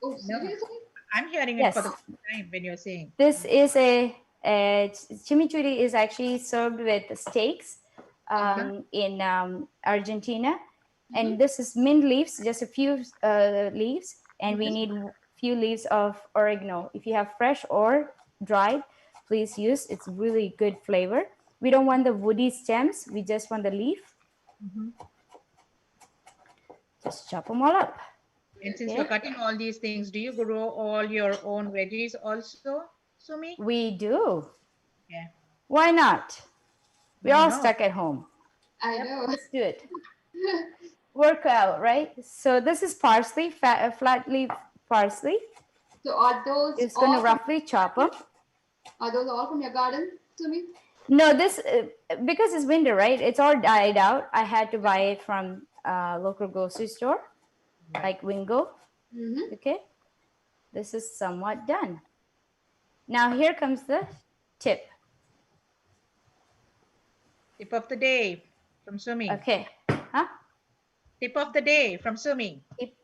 Oh, No, seriously? I'm hearing it for the Yes. first time when you're saying. This is a chimichurri is actually served with steaks Okay. in Argentina, Mm-hmm. and this is mint leaves, just a few leaves, and we Mm-hmm. need few leaves of oregano. If you have fresh or dried, please use. It's really good flavor. We don't want the woody stems. We just want the leaf. Mhm. Just chop them all up. And since you're Okay, cutting all these things, do you grow all your own veggies also, Sumi? we do. Yeah. Why not? We're Why all not? stuck at home. I Yep. know. Let's do it. Workout, right? So this is parsley, flat leaf parsley. So are those Just going to all from roughly chop them. are those all from your garden, Sumi? No, this because it's winter, right? It's all died out. I had to buy it from a local grocery store like Wingo. Mm-hmm. Okay, this is somewhat done. Now here comes the tip. Tip of the day from Sumi. Okay, huh? Tip of the day from Sumi.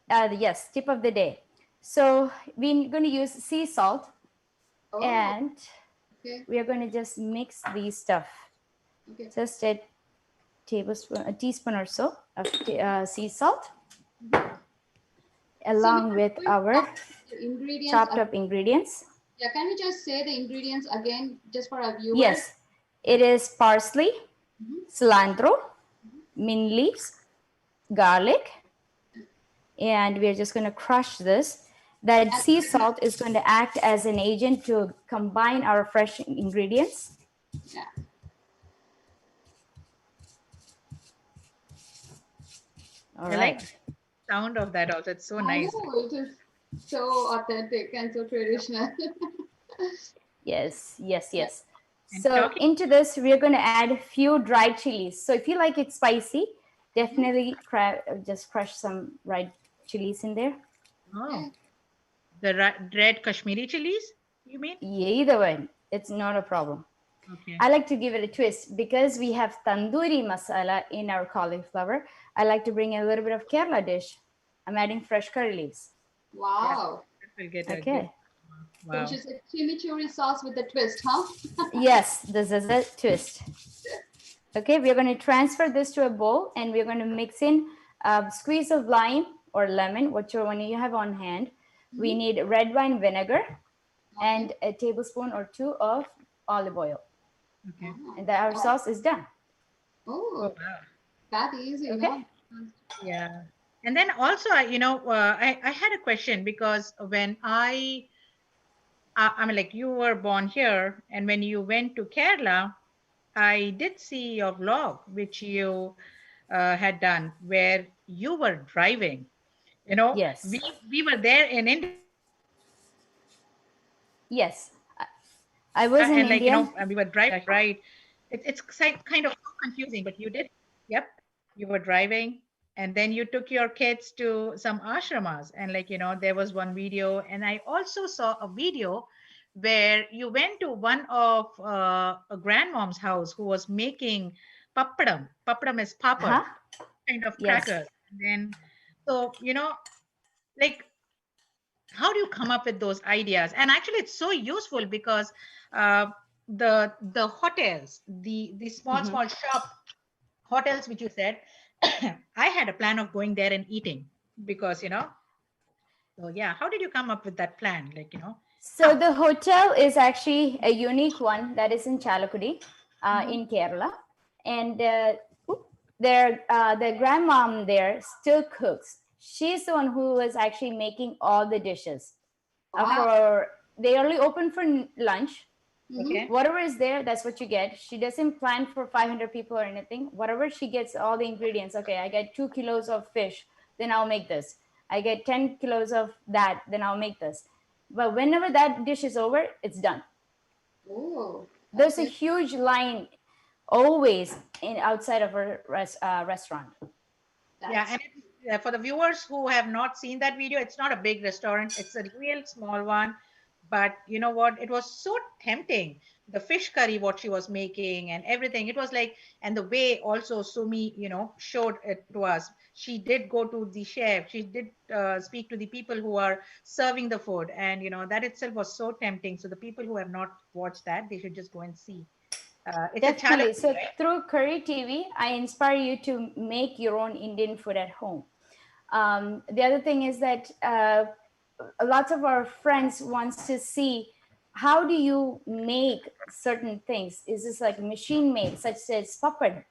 Yes, tip of the day. So we're going to use sea salt, Oh, and okay. we are going to just mix these stuff. Okay. Just a teaspoon or so of sea salt, So we along with will our talk about the ingredients. chopped up ingredients. Yeah, can we just say the ingredients again just for our viewers? Yes, it is parsley, Mhm. cilantro, mint leaves, garlic, and we're just going to crush this. That And sea salt is going to act as an agent to combine our fresh ingredients. yeah, All I right. like the sound of that also. It's so I nice. know it is so authentic and so traditional. Yes, yes, Yeah. yes. And So talking, into this, we're going to add a few dried chilies. So if you like it spicy, definitely just crush some dried chilies in there. oh, Okay. the red Kashmiri chilies, you mean? Yeah, either way, it's not a problem. Okay. I like to give it a twist because we have tandoori masala in our cauliflower. I like to bring a little bit of Kerala dish. I'm adding fresh curry leaves. Yeah, Wow. that will get a good. Okay. So Wow. which is a chimichurri sauce with a twist, huh? Yes, this is a twist. Okay, we're going to transfer this to a bowl and we're going to mix in a squeeze of lime or lemon, whichever one you have on hand. We need red wine vinegar Okay. and a tablespoon or two of olive oil. Okay. And our sauce is done. Oh, Oh, wow. that easy, you Okay. know. Yeah. And then also, I had a question because when I mean, like you were born here, and when you went to Kerala, I did see your vlog, which you had done, where you were driving. You know, Yes. we were there in India, Yes. I and was like in we were India. driving, right? It's kind of so confusing, but you did. Yep, you were driving, and then you took your kids to some ashramas, and there was one video, and I also saw a video where you went to one of a grandmom's house who was making papadam. Papadam is papad, Huh? kind of Yes. crackers. And then, so like how do you come up with those ideas? And actually it's so useful because uh, the hotels, the small Mhm. small shop hotels which you said, I had a plan of going there and eating because so yeah, how did you come up with that plan, So how? the hotel is actually a unique one that is in Chalakudi, in Kerala, and the grandmom there still cooks. She's the one who was actually making all the dishes. Wow. For they only open for lunch. Okay. Whatever is there, that's what you get. She doesn't plan for 500 people or anything. Whatever she gets, all the ingredients. Okay, I get 2 kilos of fish, then I'll make this. I get 10 kilos of that, then I'll make this. But whenever that dish is over, it's done. Oh, There's a okay. huge line always in outside of a restaurant. Yeah, That's and for the viewers who have not seen that video, it's not a big restaurant. It's a real small one. But you know what? It was so tempting. The fish curry, what she was making, and everything. It was like, and the way also Sumi, showed it to us. She did go to the chef. She did speak to the people who are serving the food, and that itself was so tempting. So the people who have not watched that, they should just go and see. It's a challenge, Definitely. So right? through Curry TV, I inspire you to make your own Indian food at home. The other thing is that lots of our friends wants to see how do you make certain things. Is this like machine made, such as papad?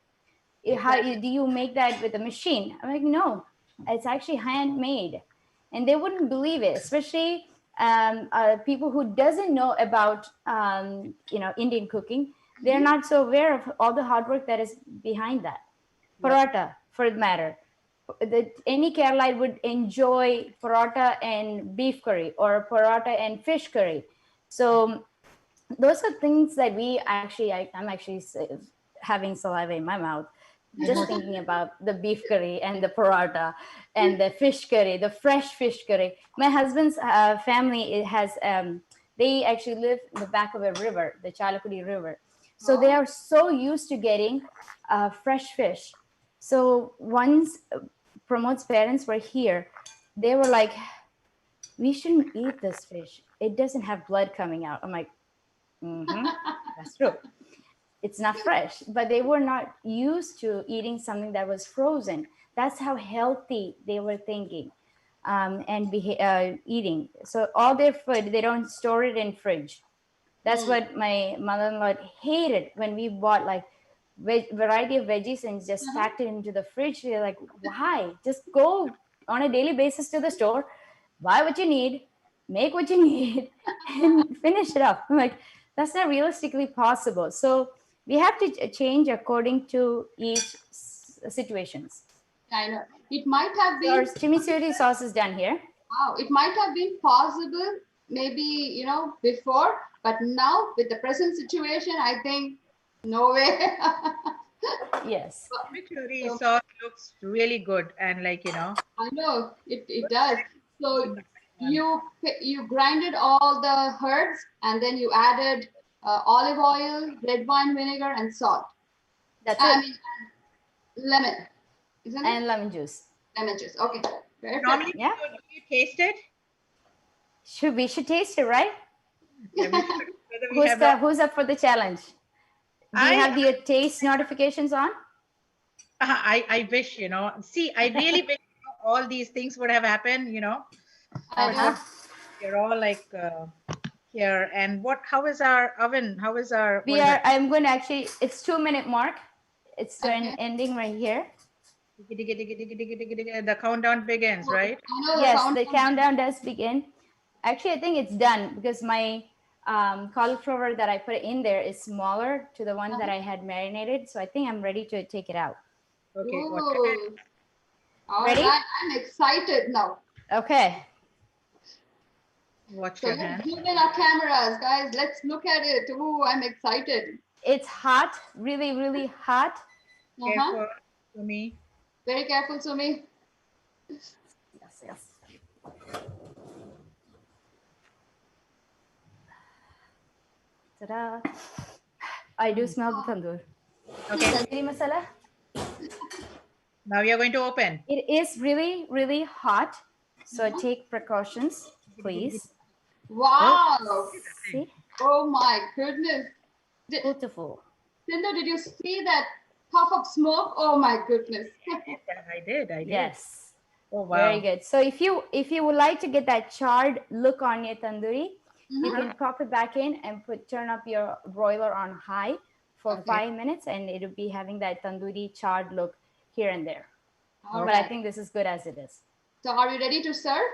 Do you make that with a machine? I'm like, no, it's actually handmade, and they wouldn't believe it, especially people who doesn't know about Indian cooking. They're not so aware of all the hard work that is behind that. Yep. Paratha, for the matter, any Keralite would enjoy paratha and beef curry or paratha and fish curry. So those are things that I'm actually having saliva in my mouth just thinking about the beef curry and the paratha and the fish curry, the fresh fish curry. My husband's family has they actually live in the back of a river, the Chalakudi River. So they oh, are so used to getting fresh fish. So once Pramod's parents were here, they were like, "We shouldn't eat this fish. It doesn't have blood coming out." I'm like, "Mm-hmm, that's true. It's not fresh," but they were not used to eating something that was frozen. That's how healthy they were thinking and eating. So all their food, they don't store it in fridge. That's what my mother-in-law hated when we bought like variety of veggies and just stacked it into the fridge. They're like, why? Just go on a daily basis to the store, buy what you need, make what you need, and finish it up. I'm like, that's not realistically possible. So we have to change according to each situations. I know. It might have So our been, chimichurri sauce is done here. wow, it might have been possible maybe, before, but now with the present situation, I think no way. Yes. Chimichurri So sauce looks really good, and I know it good does. selection So in the right one. you grinded all the herbs and then you added olive oil, red wine vinegar, and salt. That's I it. mean, lemon, isn't it? And lemon juice. Lemon juice. Okay. Perfect. Normally, Yeah. do you taste it? We should taste it, right? Yeah, we should. Whether we Who's up for the challenge? Do you have the taste notifications on? I wish, see, I really wish all these things would have happened, I do. You're all like here. And how is our oven? How is our, I'm going to actually, it's 2-minute mark. It's Okay. ending right here. the countdown begins, right? I know Yes, the countdown does begin. Actually, I think it's done because my cauliflower that I put in there is smaller to the one that I had marinated. So I think I'm ready to take it out. Okay. Ooh. All Ready? right, I'm excited now. Okay. Watch So your let's hand. zoom in our cameras, guys. Let's look at it. Ooh, I'm excited. It's hot, really, really hot. Careful, Sumi. Very careful, Sumi. Yes, yes. Ta-da. I do smell the tandoor. Okay. Tandoori masala. Now we are going to open. It is really, really hot. So take precautions, please. Wow. See? Oh my goodness. Beautiful. Sindhu, did you see that puff of smoke? Oh my goodness. I did. Yes. Oh, wow. Very good. So if you would like to get that charred look on your tandoori, you can pop it back in and turn up your broiler on high for 5 minutes, and it'll be having that tandoori charred look here and there. All But I right. think this is good as it is. So are we ready to serve?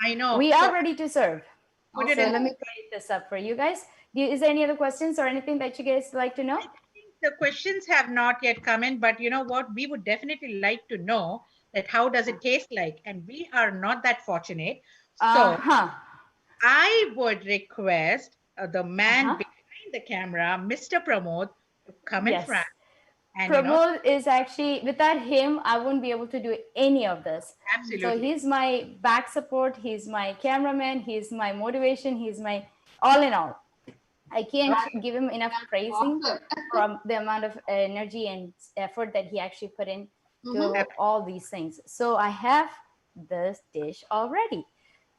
I know. We are ready to serve. Put So it in. let me create this up for you guys. Is there any other questions or anything that you guys like to know? I think the questions have not yet come in, but you know what? We would definitely like to know that how does it taste like? And we are not that fortunate. So I would request the man behind the camera, Mr. Pramod, to come in front. And Pramod is actually, without him, I wouldn't be able to do any of this. Absolutely. So he's my back support. He's my cameraman. He's my motivation. He's my all in all. I can't give him enough praising from the amount of energy and effort that he actually put in to all these things. So I have this dish already.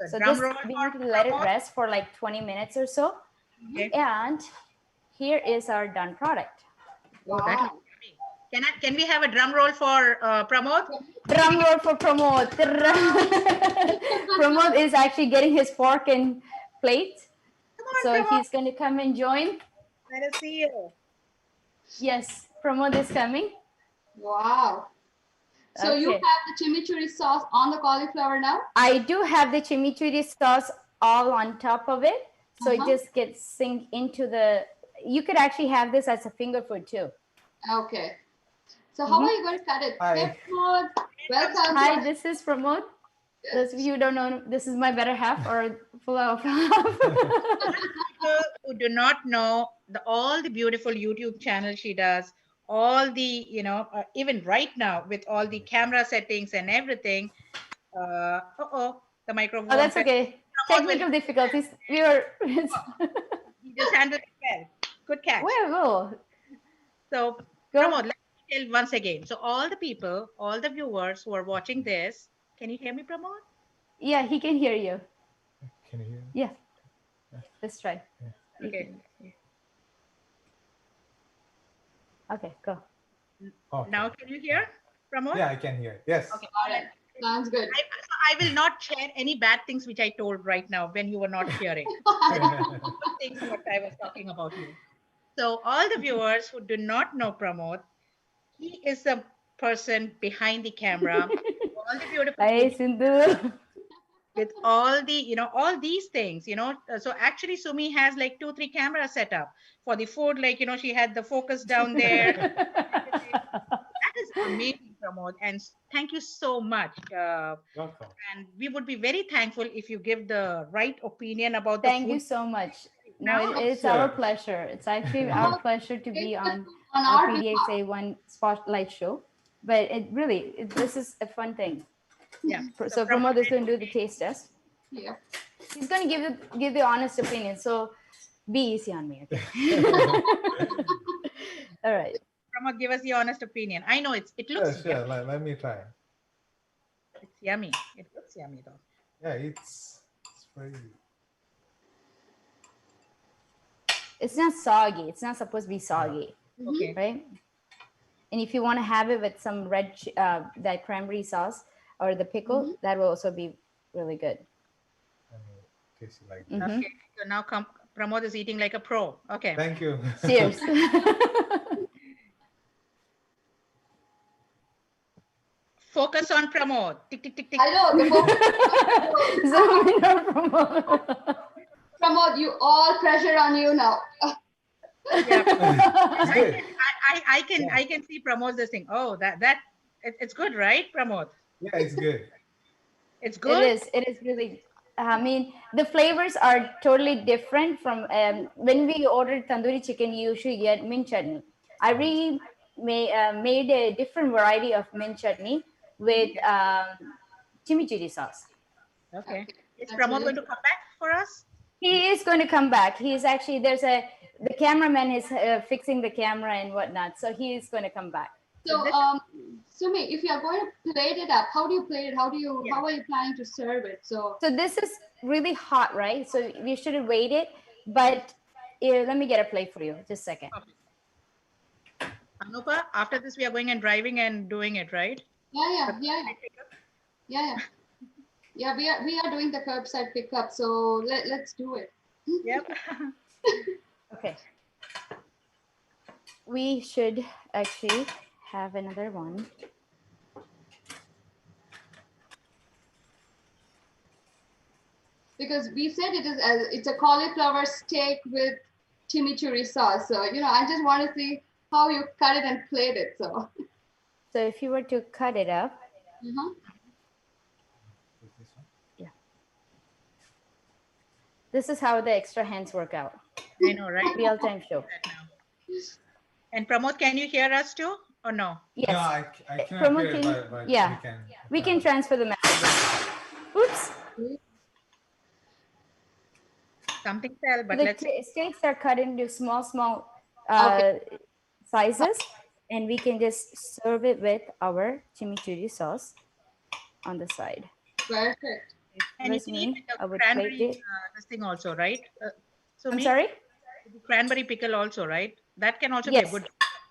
So this, we need to let it rest for like 20 minutes or so. Okay. And here is our done product. Wow. Can we have a drum roll for Pramod? Drum roll for Pramod. Pramod is actually getting his fork and plate. So he's going to come and join. Let us see you. Yes, Pramod is coming. Wow. So you have the chimichurri sauce on the cauliflower now? I do have the chimichurri sauce all on top of it. So it just gets synced into the, you could actually have this as a finger food too. Okay. So how are you going to cut it? Hi. Hey, Pramod. Welcome. Hi, this is Pramod. Those of you who don't know, this is my better half or full of half. People who do not know all the beautiful YouTube channels she does, all the, even right now with all the camera settings and everything. The microphone. Oh, that's okay. Technical difficulties. We were. You just handled it well. Good catch. Well, so, Pramod, let me tell once again. So, all the people, all the viewers who are watching this, can you hear me, Pramod? Yeah, he can hear you. Can you hear me? Yeah. Let's try. Yeah. Okay. Okay, go. Okay. Now, can you hear, Pramod? Yeah, I can hear. Yes. Okay, all right. Sounds good. I will not share any bad things which I told right now when you were not hearing. Good things what I was talking about you. So all the viewers who do not know Pramod, he is the person behind the camera. All the beautiful Hi, Sindhu. with all the, all these things, So actually Sumi has like 2-3 cameras set up for the food. Like, she had the focus down there. That is amazing, Pramod. And thank you so much. Welcome. And we would be very thankful if you give the right opinion about Thank the food. you so much. No, it's our pleasure. It's actually our pleasure to be on our PDXA1 Spotlight show. But this is a fun thing. Yeah. So Pramod is going to do the taste test. Yeah. He's going to give the honest opinion. So Be easy on me, okay? All right. Pramod, give us the honest opinion. I know it Sure, looks sure. yummy. Let me try. It's yummy. It looks yummy though. Yeah, it's very. It's not soggy. It's not supposed to be soggy, Okay. right? And if you want to have it with some that cranberry sauce or the pickle, that will also be really good. Let me taste it like Mhm. this. Okay. So now Pramod is eating like a pro. Okay. Thank you. Cheers. Focus on Pramod. Tick, tick, tick, tick. Hello, Pramod, you all pressure on you now. Yeah. It's good. I can see Pramod this thing. Oh, it's good, right, Pramod? Yeah, it's good. It's good. It is really. I mean, the flavors are totally different from when we ordered tandoori chicken. You usually get mint chutney. I really made a different variety of mint chutney with chimichurri sauce. Okay. Is That's Pramod really going to come back for us? He is going to come back. He's actually the cameraman is fixing the camera and whatnot, so he is going to come back. So, Sumi, if you are going to plate it up, how do you plate it? How are you planning to serve it? So this is really hot, right? So we should have waited, but let me get a plate for you. Just a second. Okay. Anupa, after this, we are going and driving and doing it, right? yeah. We are doing the curbside pickup. So let's do it. Yep. Okay. We should actually have another one. Because we said it's a cauliflower steak with chimichurri sauce. So I just want to see how you cut it and plate it. So if you were to cut it up, Is this one? yeah, this is how the extra hands work out. I know, right? Real time show. And Pramod, can you hear us too, or no? Yes. No, I cannot hear Promoting, it, but yeah, we can transfer the message. Oops. Something fell, but The let's see. steaks are cut into small sizes, and we can just serve it with our chimichurri sauce on the side. perfect. And you can eat with the cranberry this thing also, right? I'm sorry? The cranberry pickle also, right? That can also Yes. be a good.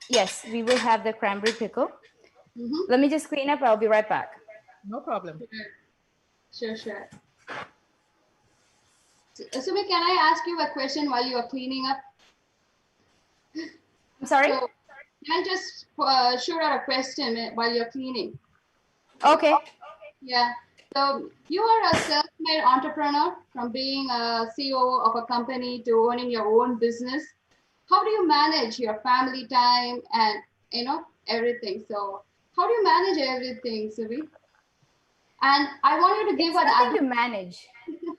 Yes, we will have the cranberry pickle. Let me just clean up. I'll be right back. No problem. Sure. Sumi, can I ask you a question while you are cleaning up? I'm sorry? So, can I just shoot out a question while you're cleaning? Okay. Yeah. So you are a self-made entrepreneur, from being a CEO of a company to owning your own business. How do you manage your family time and everything? So how do you manage everything, Sumi? And I want you to give nothing to manage.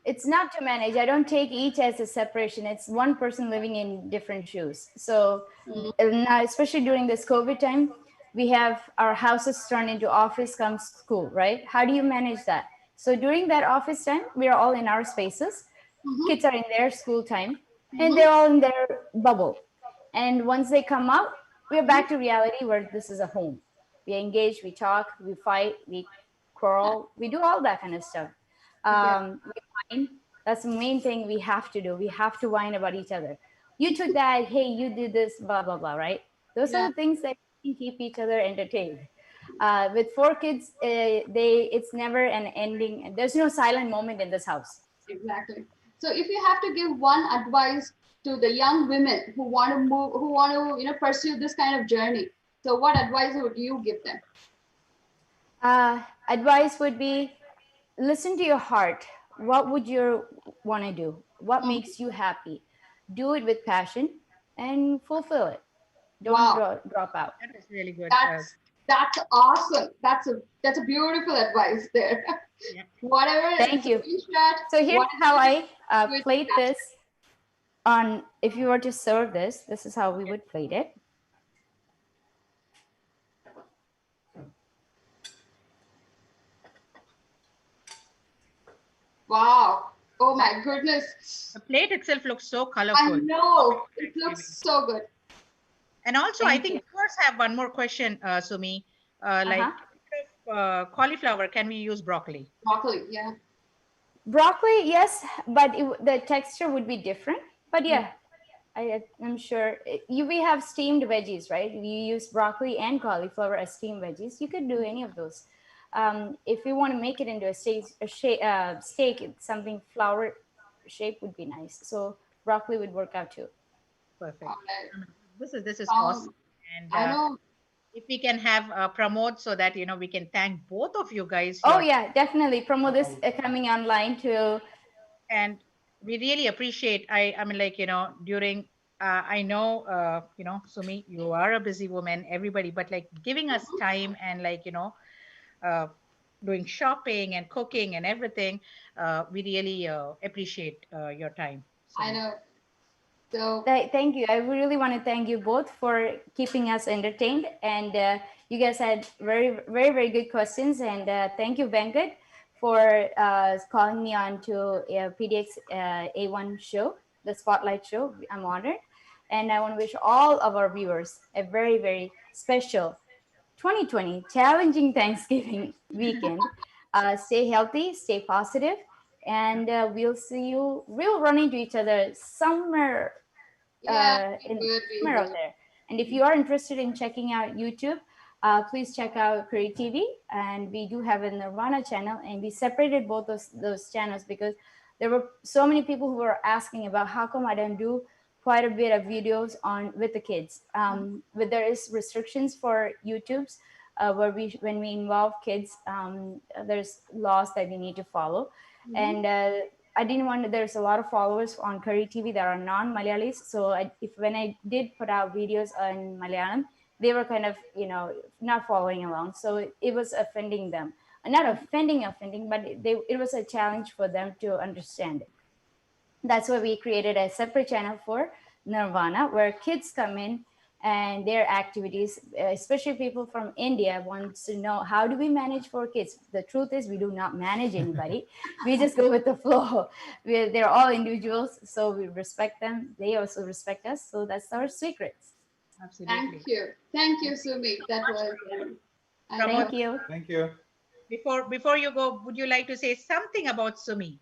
It's not to manage. I don't take each as a separation. It's one person living in different shoes. So now, especially during this COVID time, we have our houses turned into office comes school, right? How do you manage that? So during that office time, we are all in our spaces. Kids are in their school time, and they're all in their bubble. And once they come out, we're back to reality where this is a home. We engage, we talk, we fight, we quarrel, we do all that kind of stuff. We whine. That's the main thing we have to do. We have to whine about each other. You took that, hey, you did this, blah, blah, blah, right? Those are the things that can keep each other entertained. With 4 kids, it's never an ending. There's no silent moment in this house. Exactly. So if you have to give one advice to the young women who want to pursue this kind of journey, so what advice would you give them? Advice would be, listen to your heart. What would you want to do? What makes you happy? Do it with passion and fulfill it. Don't drop out. That is really good. That's awesome. That's a beautiful advice there. Yeah. Whatever. Thank you. So here's how I plate this on. If you were to serve this, this is how we would plate it. Wow. Oh my my goodness. The plate itself looks so I colorful. know. It looks so good. And also, I Thank think you. viewers have one more question, Sumi. Like Uh-huh. instead of cauliflower, can we use broccoli? Broccoli, yeah. Broccoli, yes, but the texture would be different. But yeah, I'm sure we have steamed veggies, right? We use broccoli and cauliflower as steamed veggies. You could do any of those. If you want to make it into steak, something flower shape would be nice. So broccoli would work out too. Perfect. All right. This is Um, awesome. And I know. if we can have Pramod so that we can thank both of you guys Oh your yeah, definitely. Pramod is coming online too. and we really appreciate. I mean, during I know Sumi, you are a busy woman, everybody, but like giving us time and uh, doing shopping and cooking and everything, we really appreciate your time, I Sumi. know. So, Thank you. I really want to thank you both for keeping us entertained. And you guys had very, very, very good questions. And thank you, Venkat, for calling me on to PDX A1 show, the Spotlight show. I'm honored. And I want to wish all of our viewers a very, very special 2020 challenging Thanksgiving weekend. Stay healthy, stay positive, and we'll see you. We'll run into each other somewhere yeah, we in will. We somewhere out will. there. And if you are interested in checking out YouTube, please check out Curry TV. And we do have a Nirvana channel, and we separated both those channels because there were so many people who were asking about how come I don't do quite a bit of videos on with the kids. But there is restrictions for YouTube's where we when we involve kids, there's laws that we need to follow, and I didn't want to, there's a lot of followers on Curry TV that are non-Malayalis. So when I did put out videos on Malayalam, they were kind of, not following along. So it was offending them. Not offending, but it was a challenge for them to understand it. That's why we created a separate channel for Nirvana, where kids come in and their activities, especially people from India wants to know how do we manage for kids. The truth is we do not manage anybody. We just go with the flow. They're all individuals, so we respect them. They also respect us. So that's our secrets. Absolutely. Thank you. Thank you, Sumi. That was. I Pramod, know. Thank you. Thank you. before you go, would you like to say something about Sumi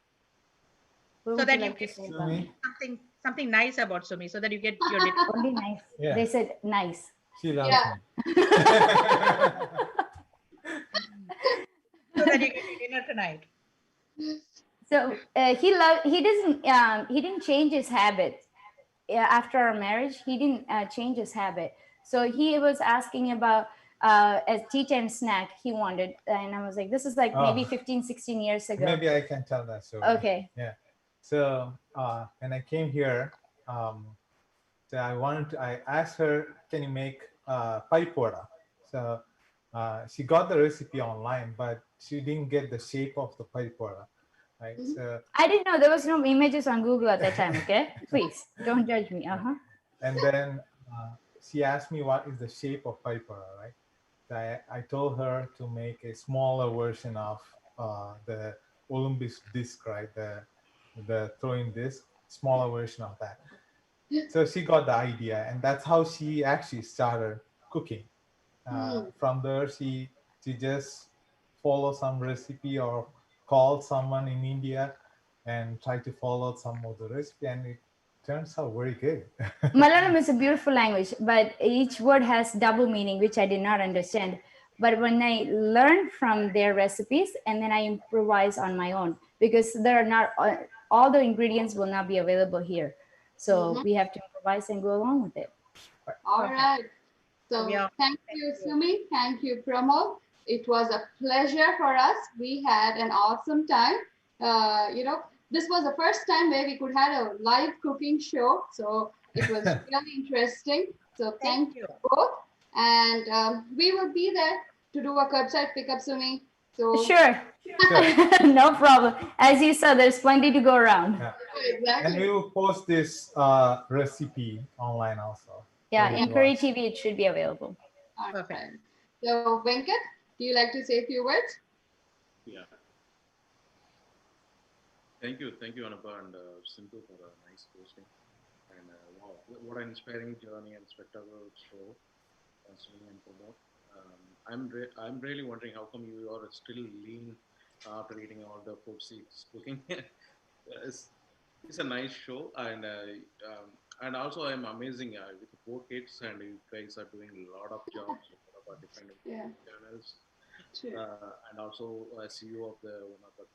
What so would you that you like to get say about Sumi. me? something nice about Sumi so that you get your dinner, Only nice. Yeah. They said nice. She loves Yeah. me. so that you get your dinner tonight? So he didn't change his habit. After our marriage, he didn't change his habit. So he was asking about a tea time snack he wanted. And I was like, this is like maybe Oh. 15, 16 years ago. Maybe I can tell that story. Okay. Yeah. So when I came here, so I asked her, can you make paripoda? So she got the recipe online, but she didn't get the shape of the paripoda, right? So I didn't know there was no images on Google at that time. Okay. Please don't judge me. Uh-huh. and then she asked me what is the shape of paripoda, right? So I told her to make a smaller version of the Olympus disc, right? The throwing disc, smaller version of that. So she got the idea, and that's how she actually started cooking. From there, she just follow some recipe or call someone in India and try to follow some of the recipe, and it turns out very good. Malayalam is a beautiful language, but each word has double meaning, which I did not understand. But when I learn from their recipes and then I improvise on my own, because there are not all the ingredients will not be available here. So we have to improvise and go along with it. All right. So Yeah. thank you, Sumi. Thank you, Pramod. It was a pleasure for us. We had an awesome time. This was the first time where we could have a live cooking show. So it was really interesting. So thank you both. And we will be there to do a curbside pickup, Sumi. So Sure. No problem. As you saw, there's plenty to go around. Yeah. exactly. And we will post this recipe online also. Yeah, for you in to Curry watch. TV, it should be available. All Perfect. right. So Venkat, do you like to say a few words? Yeah. Thank you, Anuppa and Sindhu for a nice hosting. And wow, what an inspiring journey and spectacular show, Sumi and Pramod. I'm really wondering how come you are still lean after eating all the food she's cooking. it's, it's a nice show, and also I'm amazing with four kids, and you guys are doing a lot of jobs, a lot of different Yeah, channels, true. and also CEO of the one of the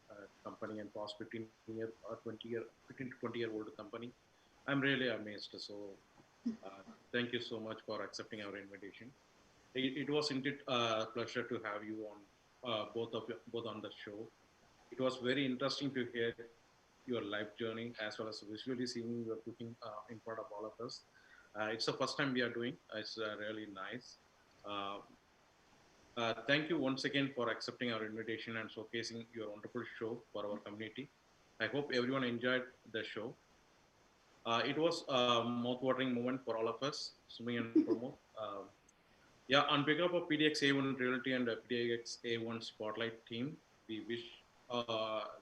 company and past 15 year or 20 to 20 year old company. I'm really amazed. So thank you so much for accepting our invitation. It was indeed a pleasure to have you on both on the show. It was very interesting to hear your life journey as well as visually seeing your cooking in front of all of us. It's the first time we are doing. It's really nice. Uh, Thank you once again for accepting our invitation and showcasing your wonderful show for our community. I hope everyone enjoyed the show. It was a mouth-watering moment for all of us, Sumi and Pramod. Yeah, on behalf of PDX A1 Realty and PDX A1 Spotlight team, we wish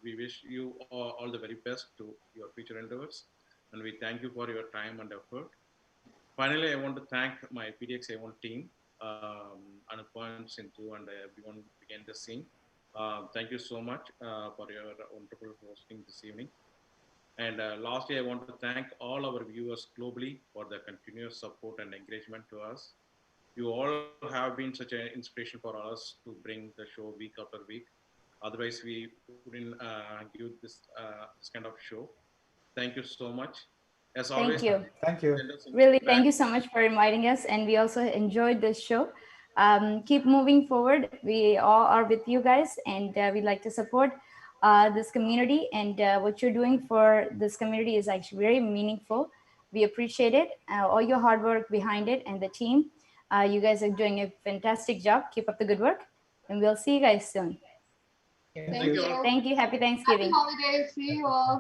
we wish you all the very best to your future endeavors, and we thank you for your time and effort. Finally, I want to thank my PDX A1 team, Anupan, Sindhu, and everyone behind the scene. Thank you so much for your wonderful hosting this evening. And lastly, I want to thank all our viewers globally for their continuous support and engagement to us. You all have been such an inspiration for us to bring the show week after week. Otherwise, we wouldn't give this kind of show. Thank you so much. As always, Thank you. Thank you. send us some Really, feedback. thank you so much for inviting us. And we also enjoyed this show. Keep moving forward. We all are with you guys, and we like to support this community. And what you're doing for this community is actually very meaningful. We appreciate it, all your hard work behind it, and the team. You guys are doing a fantastic job. Keep up the good work, and we'll see you guys soon. Thank you. Thank Thank you. you. Thank you. Happy Happy Thanksgiving. holidays. See you Happy all.